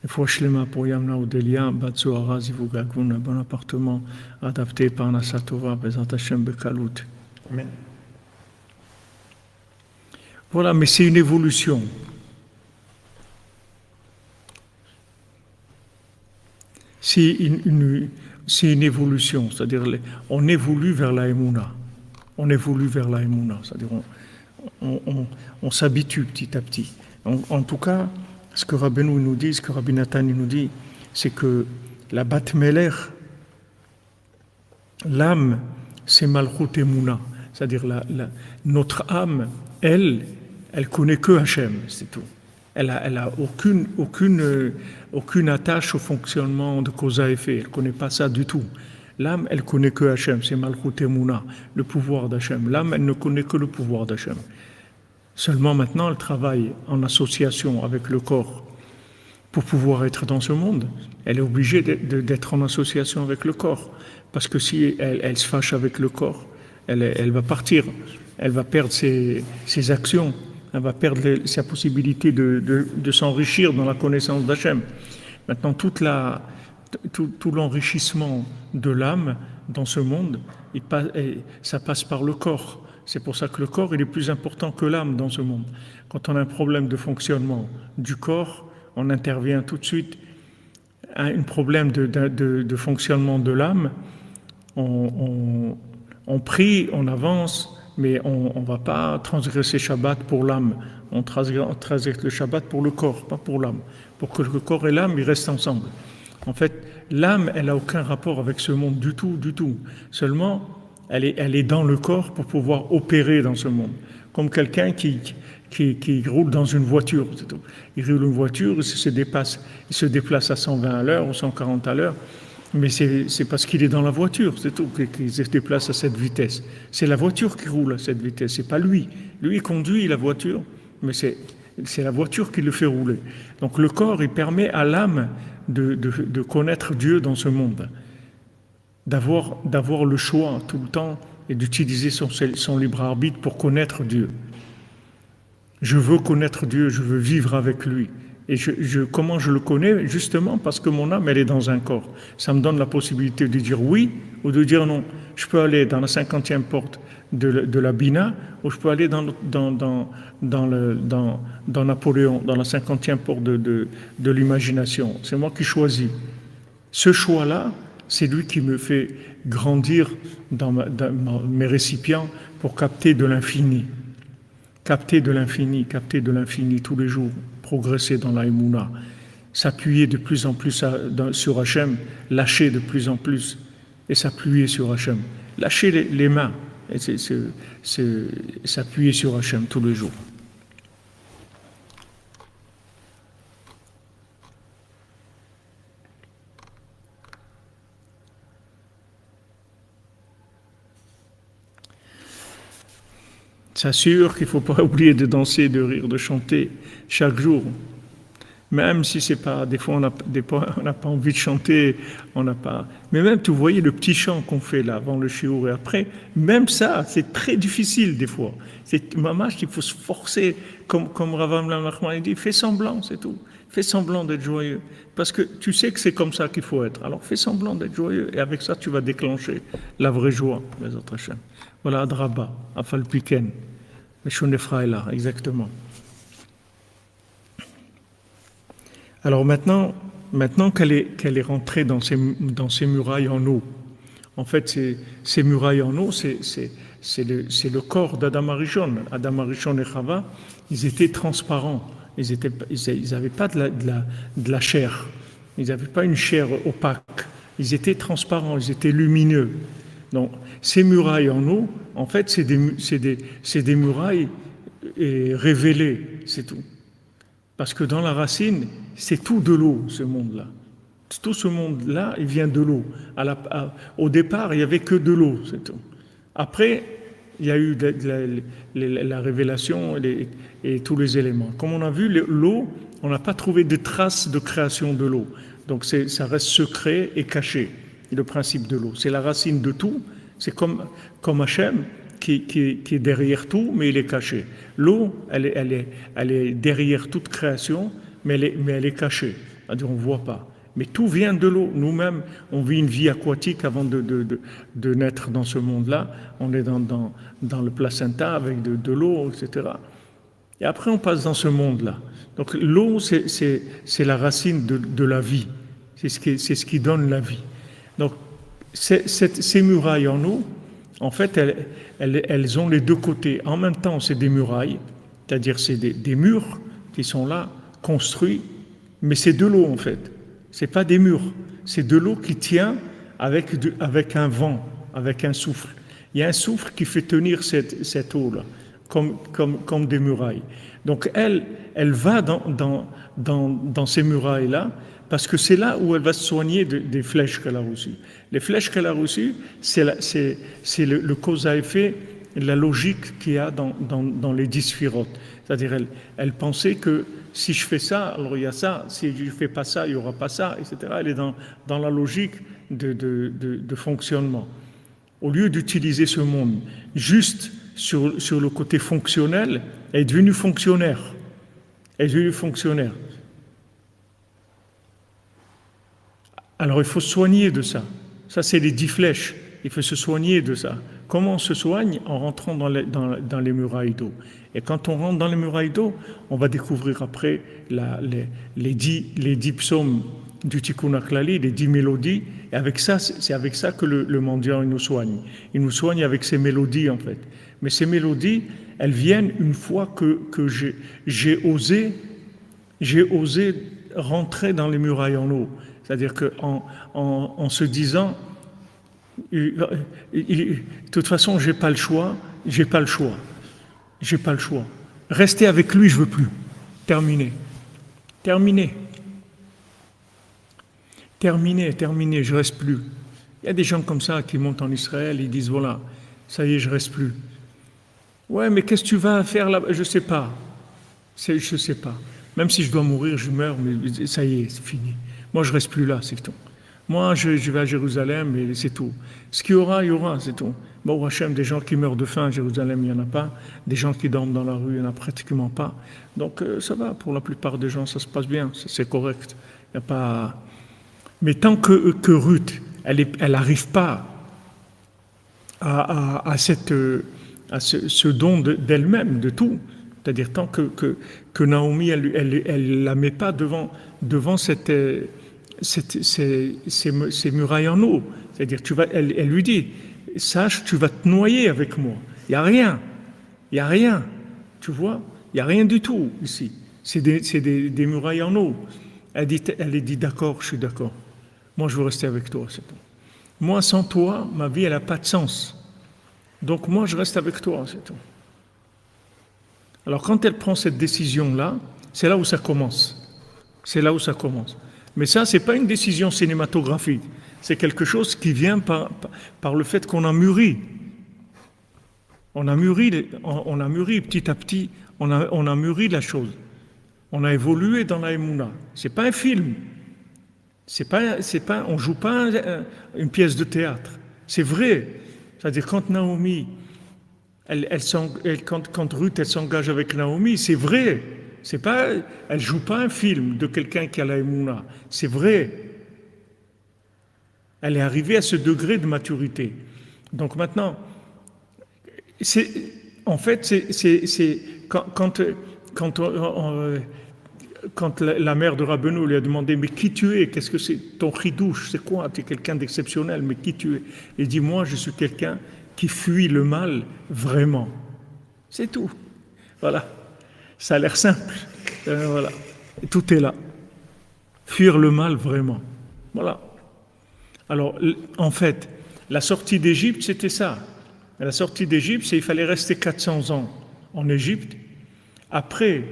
Il faut Shlema pour Yamna Odelia, Batsu Arazi Vugagun, un bon appartement adapté par Nasatova, Bezat Hachem Bekalout. Amen. Voilà, mais c'est une évolution. C'est une évolution, c'est-à-dire on évolue vers la Emouna. On évolue vers la Emouna, c'est-à-dire on s'habitue petit à petit. En tout cas, ce que Rabbeinu nous dit, ce que Rabbi Nathan nous dit, c'est que la Bat Meler, l'âme, c'est Malchut Emouna, c'est-à-dire notre âme, elle connaît que Hachem, c'est tout. Elle a aucune attache au fonctionnement de cause à effet. Elle ne connaît pas ça du tout. L'âme, elle connaît que Hachem, c'est Malchut Emouna, le pouvoir d'Hachem. L'âme, elle ne connaît que le pouvoir d'Hachem. Seulement maintenant, elle travaille en association avec le corps pour pouvoir être dans ce monde. Elle est obligée d'être en association avec le corps. Parce que si elle se fâche avec le corps, elle va partir, elle va perdre ses actions. Elle va perdre sa possibilité de s'enrichir dans la connaissance d'Hachem. Maintenant, tout l'enrichissement de l'âme dans ce monde, ça passe par le corps. C'est pour ça que le corps il est plus important que l'âme dans ce monde. Quand on a un problème de fonctionnement du corps, on intervient tout de suite. Un problème de fonctionnement de l'âme, on prie, on avance, mais on ne va pas transgresser Shabbat pour l'âme. On transgresse le Shabbat pour le corps, pas pour l'âme. Pour que le corps et l'âme ils restent ensemble. En fait, l'âme, elle n'a aucun rapport avec ce monde du tout, du tout. Seulement, elle est dans le corps pour pouvoir opérer dans ce monde. Comme quelqu'un qui roule dans une voiture. C'est tout. Il roule une voiture, il se déplace à 120 à l'heure ou 140 à l'heure. Mais c'est parce qu'il est dans la voiture, c'est tout, qu'il se déplace à cette vitesse. C'est la voiture qui roule à cette vitesse, c'est pas lui. Lui, il conduit la voiture, mais c'est la voiture qui le fait rouler. Donc le corps, il permet à l'âme de connaître Dieu dans ce monde, d'avoir le choix tout le temps et d'utiliser son libre arbitre pour connaître Dieu. Je veux connaître Dieu, je veux vivre avec lui. Et comment je le connais? Justement parce que mon âme, elle est dans un corps. Ça me donne la possibilité de dire oui ou de dire non. Je peux aller dans la 50e porte de la Bina ou je peux aller dans Napoléon, dans la 50e porte de l'imagination. C'est moi qui choisis. Ce choix-là, c'est lui qui me fait grandir dans mes récipients pour capter de l'infini. Capter de l'infini tous les jours. Progresser dans la Emouna, s'appuyer de plus en plus sur Hachem, lâcher de plus en plus et s'appuyer sur Hachem. Lâcher les mains et s'appuyer sur Hachem tous les jours. C'est sûr qu'il ne faut pas oublier de danser, de rire, de chanter chaque jour. Même si c'est pas, des fois on n'a pas envie de chanter, on n'a pas. Mais même, tu voyez le petit chant qu'on fait là avant le shiur et après, même ça, c'est très difficile des fois. C'est mamash qu'il faut se forcer, comme Rav Amram Nachman dit, fais semblant, c'est tout. Fais semblant d'être joyeux, parce que tu sais que c'est comme ça qu'il faut être. Alors fais semblant d'être joyeux et avec ça tu vas déclencher la vraie joie, les autres Hachem. Voilà, Adraba, Afal Piken, Meshonefra est là, exactement. Alors maintenant qu'elle est rentrée dans ces murailles en eau, en fait, ces murailles en eau, c'est le corps d'Adam Arishon. Adam Arishon et Chava, ils étaient transparents. Ils n'avaient pas de la chair. Ils n'avaient pas une chair opaque. Ils étaient transparents, ils étaient lumineux. Donc, ces murailles en eau, en fait, c'est des murailles est révélé, c'est tout. Parce que dans la racine, c'est tout de l'eau, ce monde-là. Tout ce monde-là, il vient de l'eau. Au départ, il n'y avait que de l'eau, c'est tout. Après, il y a eu la révélation et tous les éléments. Comme on a vu, l'eau, on n'a pas trouvé de traces de création de l'eau. Donc ça reste secret et caché, le principe de l'eau. C'est la racine de tout. C'est comme Hachem qui est derrière tout, mais il est caché. L'eau, elle est derrière toute création, mais elle est cachée. C'est-à-dire on ne voit pas. Mais tout vient de l'eau. Nous-mêmes, on vit une vie aquatique avant de naître dans ce monde-là. On est dans le placenta avec de l'eau, etc. Et après, on passe dans ce monde-là. Donc l'eau, c'est la racine de la vie. C'est ce qui donne la vie. Donc ces murailles en eau, en fait, elles ont les deux côtés. En même temps, c'est des murailles, c'est-à-dire c'est des murs qui sont là, construits, mais c'est de l'eau en fait. C'est pas des murs, c'est de l'eau qui tient avec un vent, avec un souffle. Il y a un souffle qui fait tenir cette eau-là, comme des murailles. Donc elle va dans ces murailles-là, parce que c'est là où elle va se soigner des flèches qu'elle a reçues. Les flèches qu'elle a reçues, c'est le cause à effet, la logique qu'il y a dans les 10 sphirotes. C'est-à-dire, elle pensait que si je fais ça, alors il y a ça, si je ne fais pas ça, il n'y aura pas ça, etc. Elle est dans la logique de fonctionnement. Au lieu d'utiliser ce monde juste sur le côté fonctionnel, elle est devenue fonctionnaire. Elle est devenue fonctionnaire. Alors il faut se soigner de ça. Ça, c'est les 10 flèches. Il faut se soigner de ça. Comment on se soigne? En rentrant dans les murailles d'eau. Et quand on rentre dans les murailles d'eau, on va découvrir après les 10 psaumes du Tikkun HaKlali, les 10 mélodies. Et avec ça, c'est avec ça que le mendiant il nous soigne. Il nous soigne avec ces mélodies en fait. Mais ces mélodies, elles viennent une fois que j'ai osé rentrer dans les murailles en eau. C'est-à-dire qu'en se disant, de toute façon, j'ai pas le choix. Rester avec lui, je veux plus. Terminé, je reste plus. Il y a des gens comme ça qui montent en Israël, ils disent voilà, ça y est, je reste plus. Ouais, mais qu'est-ce que tu vas faire là-bas? Je sais pas. Même si je dois mourir, je meurs, mais ça y est, c'est fini. Moi, je reste plus là, c'est tout. Moi, je vais à Jérusalem et c'est tout. Ce qu'il y aura, c'est tout. Bon, Hachem, des gens qui meurent de faim à Jérusalem, il n'y en a pas. Des gens qui dorment dans la rue, il n'y en a pratiquement pas. Donc, ça va, pour la plupart des gens, ça se passe bien, c'est correct. Il n'y a pas... Mais tant que Ruth, elle n'arrive pas à ce don d'elle-même, de tout, c'est-à-dire tant que Naomi, elle la met pas devant ces murailles en eau. C'est-à-dire, elle lui dit, sache, tu vas te noyer avec moi. Il n'y a rien. Tu vois, il n'y a rien du tout ici. C'est des murailles en eau. Elle dit, d'accord, je suis d'accord. Moi, je veux rester avec toi, c'est tout. Moi, sans toi, ma vie, elle n'a pas de sens. Donc, moi, je reste avec toi, c'est tout. Alors, quand elle prend cette décision-là, c'est là où ça commence. Mais ça, ce n'est pas une décision cinématographique. C'est quelque chose qui vient par le fait qu'on a mûri. On a mûri petit à petit, on a mûri la chose. On a évolué dans la Emouna. Ce n'est pas un film. On ne joue pas une pièce de théâtre. C'est vrai. C'est-à-dire, quand Naomi, quand Ruth, elle s'engage avec Naomi, c'est vrai. Elle ne joue pas un film de quelqu'un qui a la Emouna. C'est vrai. Elle est arrivée à ce degré de maturité. Donc maintenant, quand la mère de Rabbeinu lui a demandé « Mais qui tu es? Qu'est-ce que c'est? Ton chidouche, c'est quoi? Tu es quelqu'un d'exceptionnel, mais qui tu es ?» Il dit « Moi, je suis quelqu'un qui fuit le mal vraiment. » C'est tout. Voilà. Ça a l'air simple. Voilà. Et tout est là. Fuir le mal vraiment. Voilà. Alors, en fait, la sortie d'Égypte, c'était ça. La sortie d'Égypte, c'est qu'il fallait rester 400 ans en Égypte après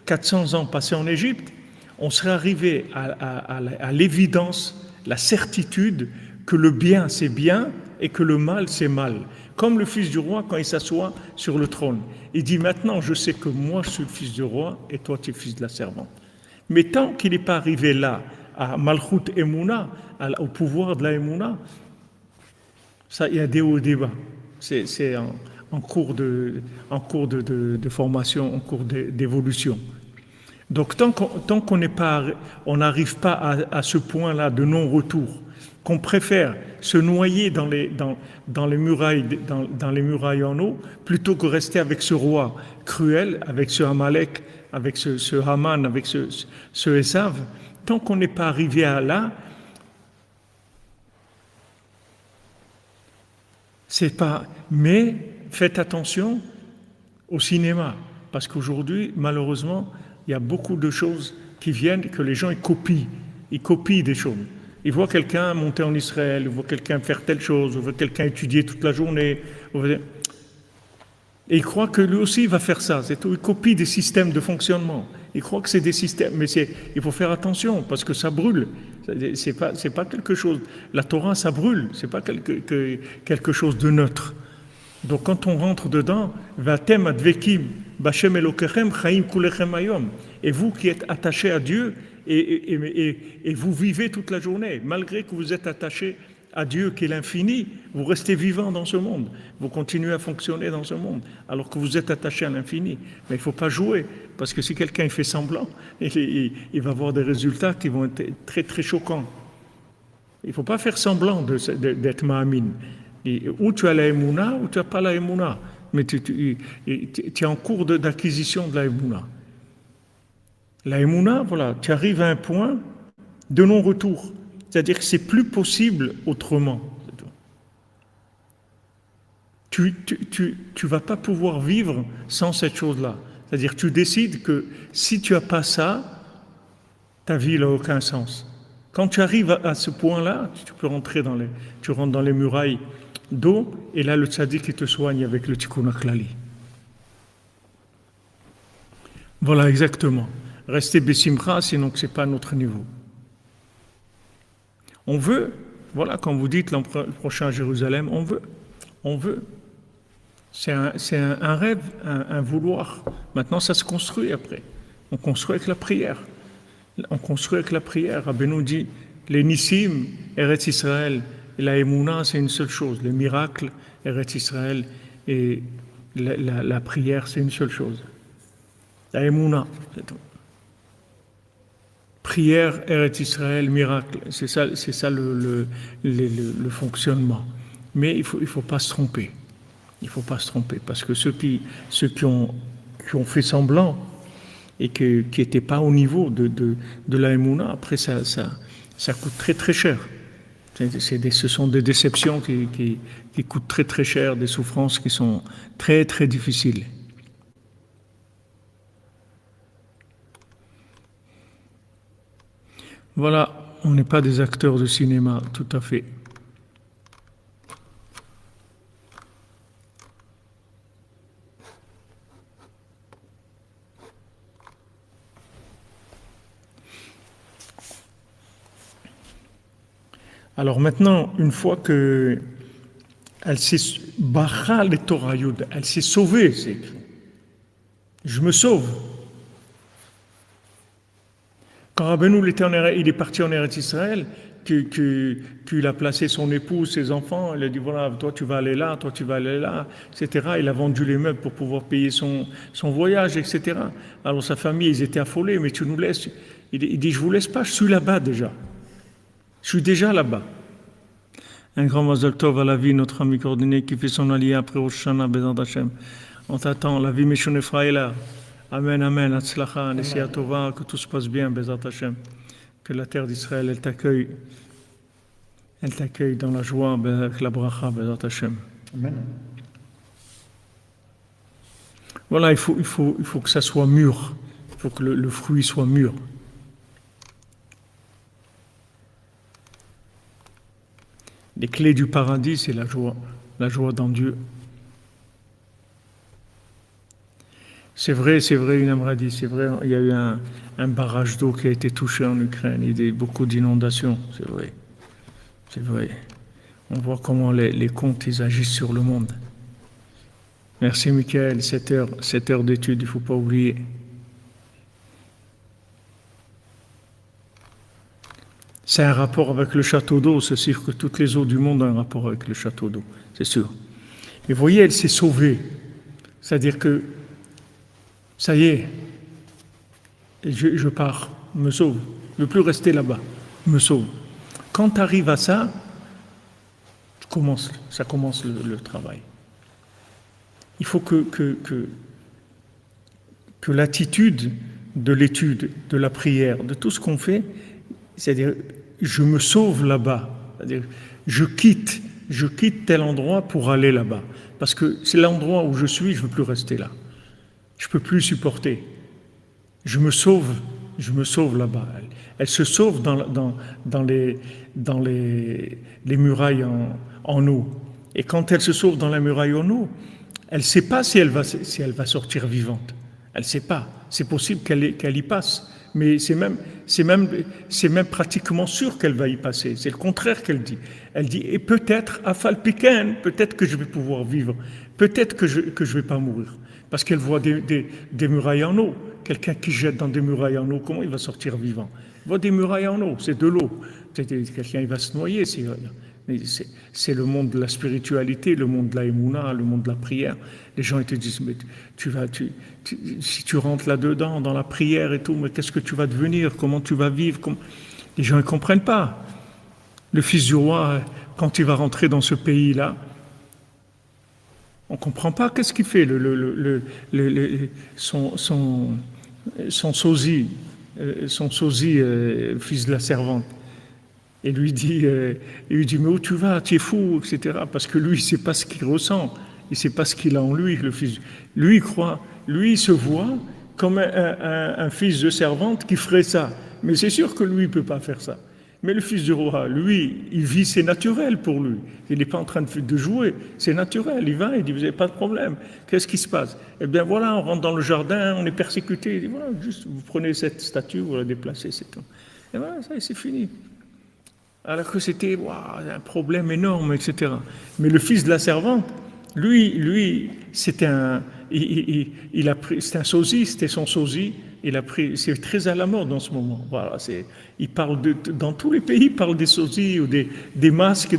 400 ans passés en Égypte, on serait arrivé à l'évidence, la certitude que le bien c'est bien et que le mal c'est mal. Comme le fils du roi quand il s'assoit sur le trône. Il dit maintenant je sais que moi je suis le fils du roi et toi tu es le fils de la servante. Mais tant qu'il n'est pas arrivé là, à Malchut Emouna, au pouvoir de la Emouna, ça il y a des hauts et des bas. C'est en cours de formation, en cours d'évolution. Donc tant qu'on n'est pas, on n'arrive pas à ce point-là de non-retour, qu'on préfère se noyer dans les murailles en eau, plutôt que rester avec ce roi cruel, avec ce Amalek, avec ce Haman, avec ce Esav, tant qu'on n'est pas arrivé à là, c'est pas. Mais faites attention au cinéma, parce qu'aujourd'hui, malheureusement, il y a beaucoup de choses qui viennent, que les gens ils copient des choses. Ils voient quelqu'un monter en Israël, ils voient quelqu'un faire telle chose, ils voient quelqu'un étudier toute la journée, et ils croient que lui aussi il va faire ça. C'est tout. Ils copient des systèmes de fonctionnement. Ils croient que c'est des systèmes, mais il faut faire attention parce que ça brûle. C'est pas quelque chose. La Torah, ça brûle. C'est pas quelque chose de neutre. Donc quand on rentre dedans, Vatem advekim b'Hashem Elokechem chaim kulechem hayom. Et vous qui êtes attachés à Dieu et vous vivez toute la journée, malgré que vous êtes attachés à Dieu qui est l'infini, vous restez vivant dans ce monde. Vous continuez à fonctionner dans ce monde, alors que vous êtes attaché à l'infini. Mais il ne faut pas jouer, parce que si quelqu'un fait semblant, il va avoir des résultats qui vont être très très choquants. Il ne faut pas faire semblant d'être Ma'amin. Ou tu as la Emouna, ou tu n'as pas la Emouna. Mais tu es en cours d'acquisition de la Emouna. La Emouna, voilà, tu arrives à un point de non-retour. C'est-à-dire que c'est plus possible autrement. Tu vas pas pouvoir vivre sans cette chose-là. C'est-à-dire que tu décides que si tu n'as pas ça, ta vie n'a aucun sens. Quand tu arrives à ce point-là, tu peux tu rentres dans les murailles d'eau, et là le tzaddik qui te soigne avec le tikkun haklali. Voilà exactement. Rester besimcha, sinon que c'est pas à notre niveau. On veut, voilà, quand vous dites le prochain à Jérusalem, on veut. C'est un rêve, un vouloir. Maintenant, ça se construit après. On construit avec la prière. Rabbi nous dit, les Nissim, Eretz Israël, et la Emouna, c'est une seule chose. Les miracles, Eretz Israël, et la prière, c'est une seule chose. La Emouna, c'est tout. Prière, Eretz Israël, miracle, c'est ça le fonctionnement. Mais il faut pas se tromper. Il faut pas se tromper, parce que ceux qui ont fait semblant et qui n'étaient pas au niveau de la Emouna, après ça coûte très très cher. Ce sont des déceptions qui coûtent très très cher, des souffrances qui sont très très difficiles. Voilà, on n'est pas des acteurs de cinéma, tout à fait. Alors maintenant, une fois que elle s'est Bacha le Torah Yud, elle s'est sauvée, c'est écrit. Je me sauve. Quand Rabbeinu il est parti en Eretz Israël, qu'il a placé son épouse, ses enfants, il a dit voilà, toi tu vas aller là, toi tu vas aller là, etc. Il a vendu les meubles pour pouvoir payer son voyage, etc. Alors sa famille, ils étaient affolés, mais tu nous laisses. Il dit je vous laisse pas, je suis là-bas déjà. Je suis déjà là-bas. Un grand Mazal Tov à la vie, notre ami coordonné qui fait son allié après Rosh Hashanah, Bezrat Hashem. On t'attend, la vie Meshon Ephraïla. Amen, amen, Hatzlacha, Nesia Tova, que tout se passe bien, Bezrat Hashem. Que la terre d'Israël, elle t'accueille dans la joie, avec la bracha, Bezrat Hashem. Amen. Voilà, il faut que ça soit mûr. Il faut que le fruit soit mûr. Les clés du paradis, c'est la joie dans Dieu. c'est vrai, une Amradi, c'est vrai, il y a eu un barrage d'eau qui a été touché en Ukraine, il y a eu beaucoup d'inondations, c'est vrai, c'est vrai. On voit comment les contes, ils agissent sur le monde. Merci Michael, 7 heures d'études, il ne faut pas oublier. C'est un rapport avec le château d'eau, c'est sûr que toutes les eaux du monde ont un rapport avec le château d'eau, c'est sûr. Et vous voyez, elle s'est sauvée. C'est-à-dire que, ça y est, je pars, me sauve. Je ne veux plus rester là-bas, me sauve. Quand tu arrives à ça, ça commence le travail. Il faut que l'attitude de l'étude, de la prière, de tout ce qu'on fait, c'est-à-dire, je me sauve là-bas. C'est-à-dire, je quitte tel endroit pour aller là-bas. Parce que c'est l'endroit où je suis, je ne veux plus rester là. Je ne peux plus supporter. Je me sauve là-bas. Elle se sauve dans les murailles en eau. Et quand elle se sauve dans la muraille en eau, elle ne sait pas si elle va sortir vivante. Elle ne sait pas. C'est possible qu'elle y passe. Mais c'est même pratiquement sûr qu'elle va y passer. C'est le contraire qu'elle dit. Elle dit, et peut-être, afal piken, peut-être que je vais pouvoir vivre. Peut-être que je vais pas mourir. Parce qu'elle voit des murailles en eau. Quelqu'un qui jette dans des murailles en eau, comment il va sortir vivant? Il voit des murailles en eau, c'est de l'eau. Quelqu'un, il va se noyer. C'est le monde de la spiritualité, le monde de la émouna, le monde de la prière. Les gens ils te disent, mais si tu rentres là-dedans, dans la prière et tout, mais qu'est-ce que tu vas devenir? Comment tu vas vivre? Les gens ne comprennent pas. Le fils du roi, quand il va rentrer dans ce pays-là, on ne comprend pas qu'est-ce qu'il fait. Son sosie, fils de la servante. Et lui dit, mais où tu vas? Tu es fou, etc. Parce que lui, il ne sait pas ce qu'il ressent. Il ne sait pas ce qu'il a en lui, le fils. Lui, il croit, lui, il se voit comme un fils de servante qui ferait ça. Mais c'est sûr que lui, il ne peut pas faire ça. Mais le fils du roi, lui, il vit, c'est naturel pour lui. Il n'est pas en train de jouer, c'est naturel. Il va, il dit, vous n'avez pas de problème. Qu'est-ce qui se passe? Eh bien voilà, on rentre dans le jardin, on est persécuté. Il dit, voilà, juste, vous prenez cette statue, vous la déplacez, c'est tout. Et voilà, ça, c'est fini. Alors que c'était un problème énorme, etc. Mais le fils de la servante, lui, c'était c'était un sosie, c'était son sosie. C'est très à la mode en ce moment. Voilà, il parle dans tous les pays, il parle des sosies ou des masques,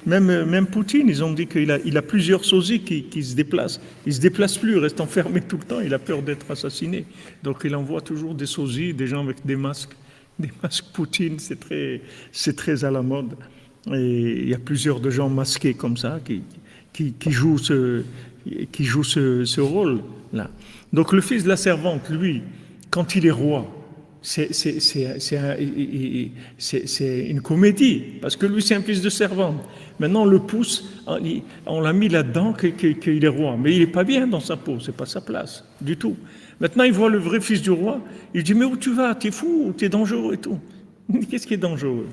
même Poutine, ils ont dit qu'il a plusieurs sosies qui se déplacent. Il se déplace plus, il reste enfermé tout le temps, il a peur d'être assassiné. Donc il envoie toujours des sosies, des gens avec des masques. Des masques Poutine, c'est très à la mode. Et il y a plusieurs de gens masqués comme ça qui jouent ce rôle-là. Donc le fils de la servante, lui, quand il est roi, c'est une comédie, parce que lui, c'est un fils de servante. Maintenant, on le pousse, on l'a mis là-dedans qu'il est roi. Mais il n'est pas bien dans sa peau, c'est pas sa place, du tout. Maintenant, il voit le vrai fils du roi, il dit, mais où tu vas? Tu es fou, tu es dangereux et tout. Qu'est-ce qui est dangereux?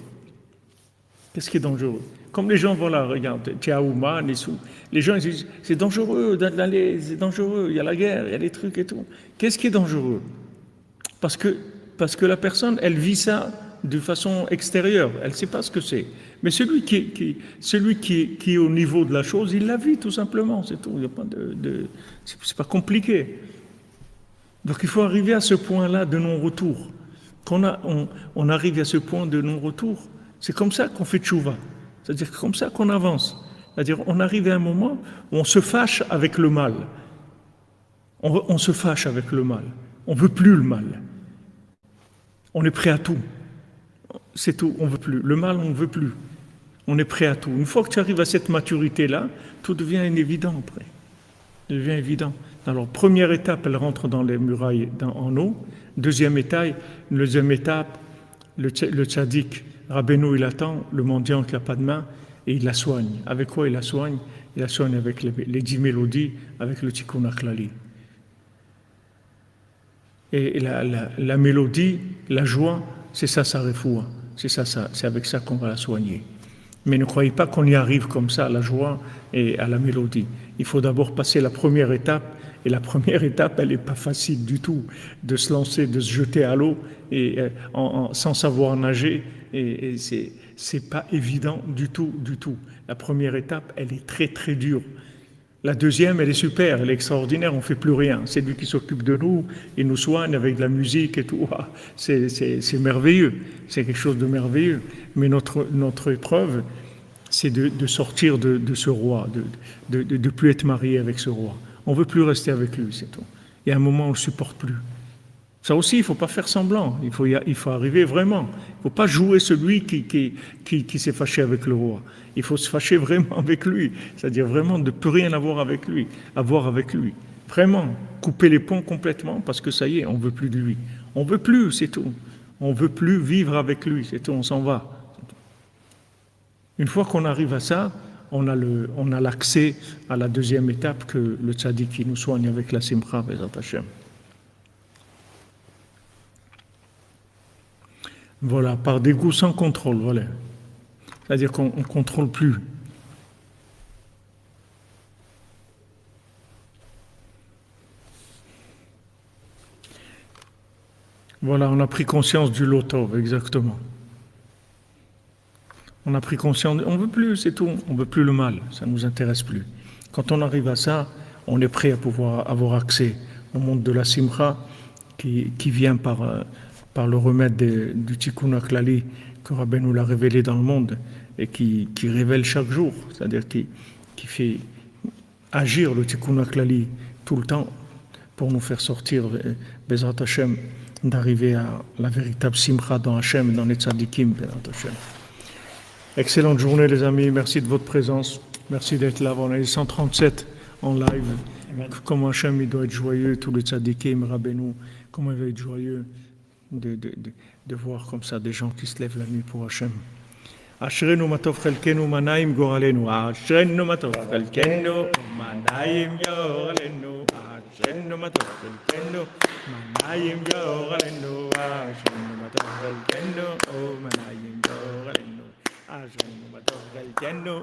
Qu'est-ce qui est dangereux? Comme les gens, voilà, regarde, tu es à Ouman, les gens ils disent, c'est dangereux d'aller, c'est dangereux, il y a la guerre, il y a les trucs et tout. Qu'est-ce qui est dangereux? Parce que la personne, elle vit ça de façon extérieure, elle ne sait pas ce que c'est. Mais celui qui est au niveau de la chose, il la vit tout simplement, c'est tout. Il y a pas c'est pas compliqué. Donc il faut arriver à ce point-là de non-retour. On arrive à ce point de non-retour, c'est comme ça qu'on fait tchouva. C'est-à-dire comme ça qu'on avance. C'est-à-dire on arrive à un moment où on se fâche avec le mal. On se fâche avec le mal. On ne veut plus le mal. On est prêt à tout. C'est tout, on ne veut plus. Le mal, on ne veut plus. On est prêt à tout. Une fois que tu arrives à cette maturité-là, tout devient évident après. Ça devient évident. Alors, première étape, elle rentre dans les murailles en eau. Deuxième étape, le tzaddik, Rabbeinu, il attend le mendiant qui n'a pas de main et il la soigne. Avec quoi il la soigne? Il la soigne avec les 10 mélodies, avec le tikkun aklali. Et la mélodie, la joie, c'est ça sa refoua. C'est avec ça qu'on va la soigner. Mais ne croyez pas qu'on y arrive comme ça, à la joie et à la mélodie. Il faut d'abord passer la première étape Et la première étape, elle n'est pas facile du tout, de se lancer, de se jeter à l'eau et sans savoir nager. Et c'est pas évident du tout, du tout. La première étape, elle est très très dure. La deuxième, elle est super, elle est extraordinaire, on ne fait plus rien. C'est lui qui s'occupe de nous, il nous soigne avec de la musique et tout. Ah, c'est merveilleux, c'est quelque chose de merveilleux. Mais notre épreuve, c'est de sortir de ce roi, de plus être marié avec ce roi. On ne veut plus rester avec lui, c'est tout. Il y a un moment où on ne supporte plus. Ça aussi, il ne faut pas faire semblant. Il faut arriver vraiment. Il ne faut pas jouer celui qui s'est fâché avec le roi. Il faut se fâcher vraiment avec lui. C'est-à-dire vraiment de ne plus rien avoir avec lui. Vraiment, couper les ponts complètement parce que ça y est, on ne veut plus de lui. On ne veut plus, c'est tout. On ne veut plus vivre avec lui, c'est tout, on s'en va. Une fois qu'on arrive à ça, on a l'accès à la deuxième étape que le tzaddik qui nous soigne avec la simcha, Bezat Hashem. Voilà, par dégoût sans contrôle, voilà. C'est-à-dire qu'on ne contrôle plus. Voilà, on a pris conscience du lotov, exactement. On a pris conscience, on ne veut plus, c'est tout, on ne veut plus le mal, ça ne nous intéresse plus. Quand on arrive à ça, on est prêt à pouvoir avoir accès au monde de la simcha qui vient par le remède du Tikkun HaKlali que Rabbi nous l'a révélé dans le monde et qui révèle chaque jour, c'est-à-dire qui fait agir le Tikkun HaKlali tout le temps pour nous faire sortir, Bezrat Hashem, d'arriver à la véritable simcha dans Hashem, dans les tzadikim, Bezrat Hashem. Excellente journée les amis, merci de votre présence, merci d'être là. On est 137 en live. Amen. Comment Hashem il doit être joyeux, tous les tzadikim, Rabbeinu, comment il va être joyeux de voir comme ça des gens qui se lèvent la nuit pour Hashem. Ashrenu matov chelkenu manaim goralenu. Ashrenu matov chelkenu manaim goralenu. Ashrenu matov chelkenu manaim goralenu. Ashrenu matov chelkenu manaim goralenu. Ashrenu matov chelkenu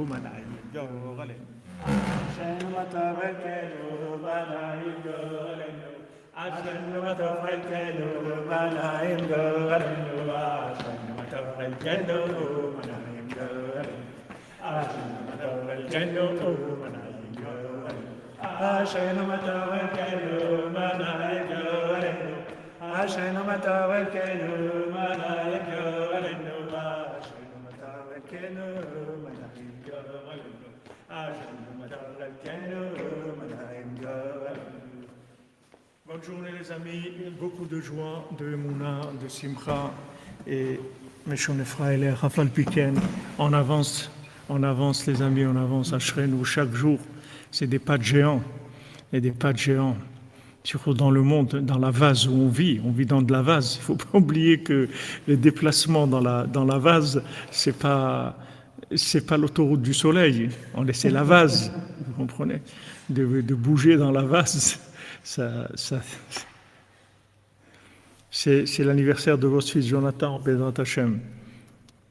manaim goralenu. Ashrenu matov chelkenu manaim goralenu. Ashrenu matov chelkenu manaim goralenu. Ashrenu matov chelkenu manaim goralenu. Ashrenu matov chelkenu manaim goralenu. Ashrenu matov chelkenu manaim goralenu. Ashrenu matov chelkenu manaim goralenu. Ashrenu matov chelkenu manaim goralenu. Ashrenu matov chelkenu manaim goralenu. Bonne journée les amis, beaucoup de joie, de Emouna, de Simcha et Meshon Ephraël et Rafal Piken. On avance les amis, on avance à Shrenu chaque jour. C'est des pas de géants et des pas de géants. Surtout dans le monde, dans la vase où on vit dans de la vase. Il ne faut pas oublier que les déplacements dans la vase, c'est pas l'autoroute du soleil. On laissait la vase, vous comprenez, de bouger dans la vase. C'est l'anniversaire de votre fils Jonathan, Bezrat Hashem.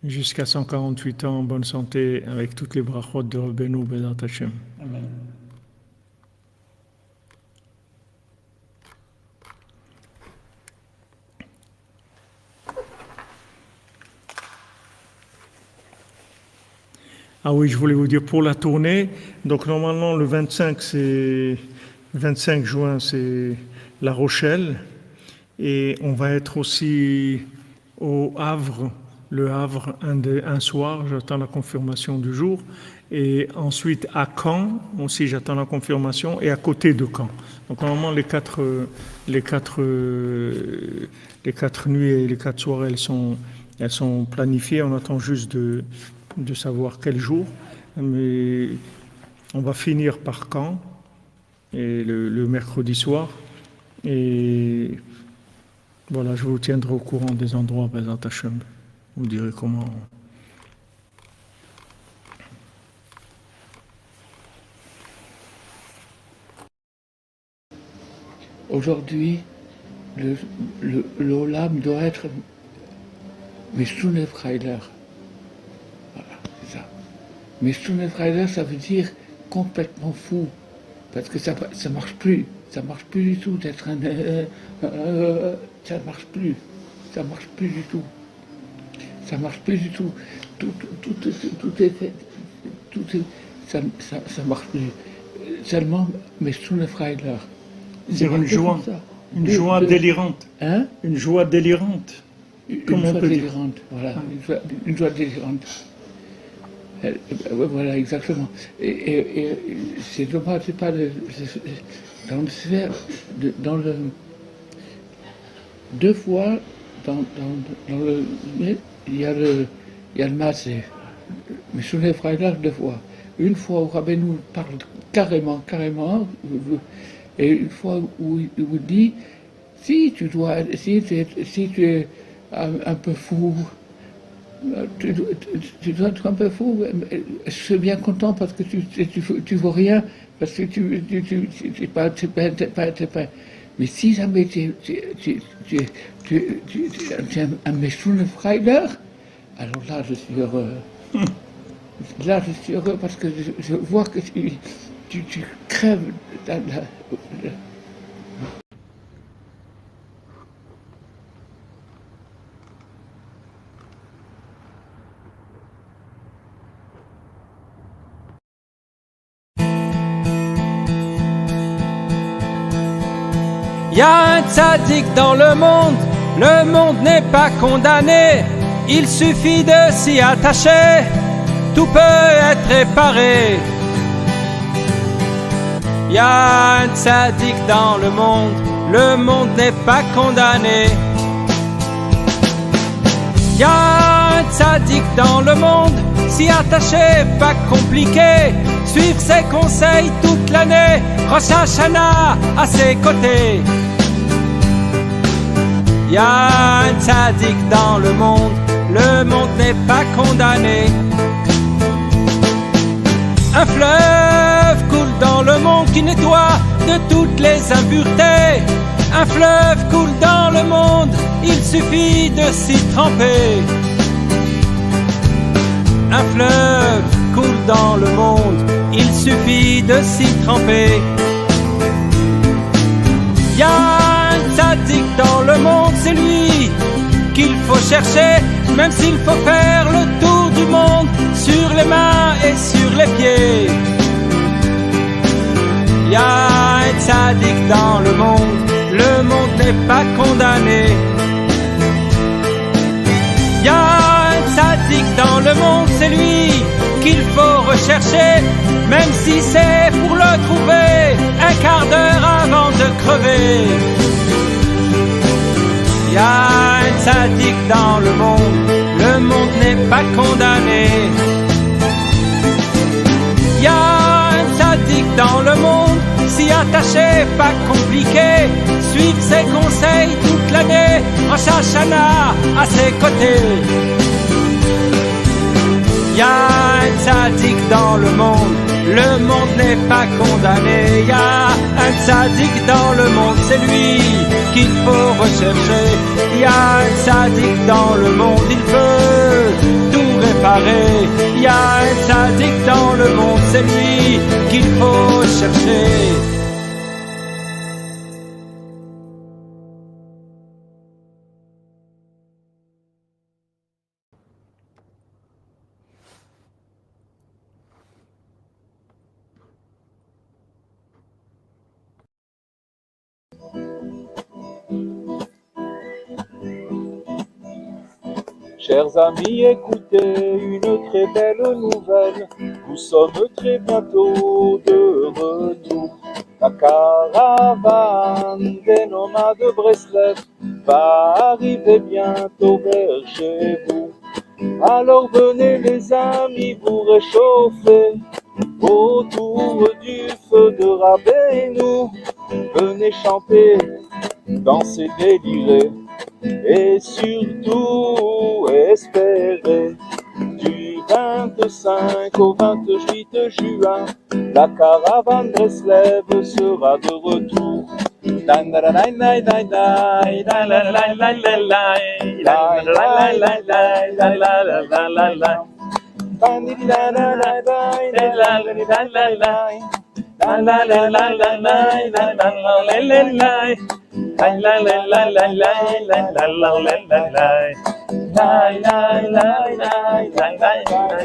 Jusqu'à 148 ans, en bonne santé, avec toutes les brachot de Rabbeinu, Bezrat Hashem. Amen. Ah oui, je voulais vous dire pour la tournée, donc normalement le 25 juin, c'est La Rochelle. Et on va être aussi au Havre, le Havre, un soir, j'attends la confirmation du jour. Et ensuite à Caen, aussi j'attends la confirmation, et à côté de Caen. Donc normalement les quatre nuits et les 4 soirées, elles sont planifiées, on attend juste de savoir quel jour. Mais on va finir par Caen. Et le mercredi soir. Et voilà, je vous tiendrai au courant des endroits, Bezrat Hashem. Vous direz comment. Aujourd'hui, l'Olam doit être Meshon Freiler. Voilà, c'est ça. Meshon Freiler, ça veut dire complètement fou. Parce que ça marche plus. Ça marche plus du tout d'être un... ça marche plus. Ça marche plus du tout. Ça marche plus du tout. Tout est fait. Ça marche plus. Seulement, mais Stune Freiler. C'est une joie. Une joie délirante. Hein? Une joie délirante. Une joie délirante. Voilà. Une joie délirante. Voilà, exactement. Et c'est dommage, c'est pas dans le sphère, dans le deux fois dans le il y a le massé, mais sur les frères deux fois. Une fois où Rabbeinu parle carrément, et une fois où il dit si tu es un peu fou. Tu dois être un peu fou. Je suis bien content parce que tu vaux rien, parce que tu n'es pas. Mais si jamais tu es un Meshune Freiler, alors là je suis heureux. Là je suis heureux parce que je vois que tu crèves. Y a un tzaddik dans le monde n'est pas condamné, il suffit de s'y attacher, tout peut être réparé. Y a un tzaddik dans le monde n'est pas condamné. Y a un tzaddik dans le monde, s'y attacher, pas compliqué, suivre ses conseils toute l'année, Rosh Hashanah à ses côtés. Y a un tzaddik dans le monde n'est pas condamné. Un fleuve coule dans le monde qui nettoie de toutes les impuretés. Un fleuve coule dans le monde, il suffit de s'y tremper. Un fleuve coule dans le monde, il suffit de s'y tremper. Y a un tzaddik dans le monde, c'est lui qu'il faut chercher, même s'il faut faire le tour du monde, sur les mains et sur les pieds. Y a un tzaddik dans le monde n'est pas condamné. Y a un tzaddik dans le monde, c'est lui qu'il faut rechercher, même si c'est pour le trouver un quart d'heure avant de crever. Y a un tzaddik dans le monde n'est pas condamné. Y a un tzaddik dans le monde, s'y attacher, pas compliqué, suivre ses conseils toute l'année, Rosh Hashanah à ses côtés. Y a un tzaddik dans le monde n'est pas condamné. Y a un tzaddik dans le monde, c'est lui qu'il faut rechercher. Y a un tzaddik dans le monde, il peut tout réparer. Y a un tzaddik dans le monde, c'est lui qu'il faut chercher. Chers amis, écoutez une très belle nouvelle. Nous sommes très bientôt de retour. La caravane des nomades de Breslev va arriver bientôt vers chez vous. Alors venez les amis vous réchauffer autour du feu de Rabbeinu. Venez chanter, danser, délirer et surtout espérer. Du 25 au 28 juin, la caravane Breslev sera de retour. La la la la la la la la la la la la. La la la la la la la la la la la. La la la la la la la.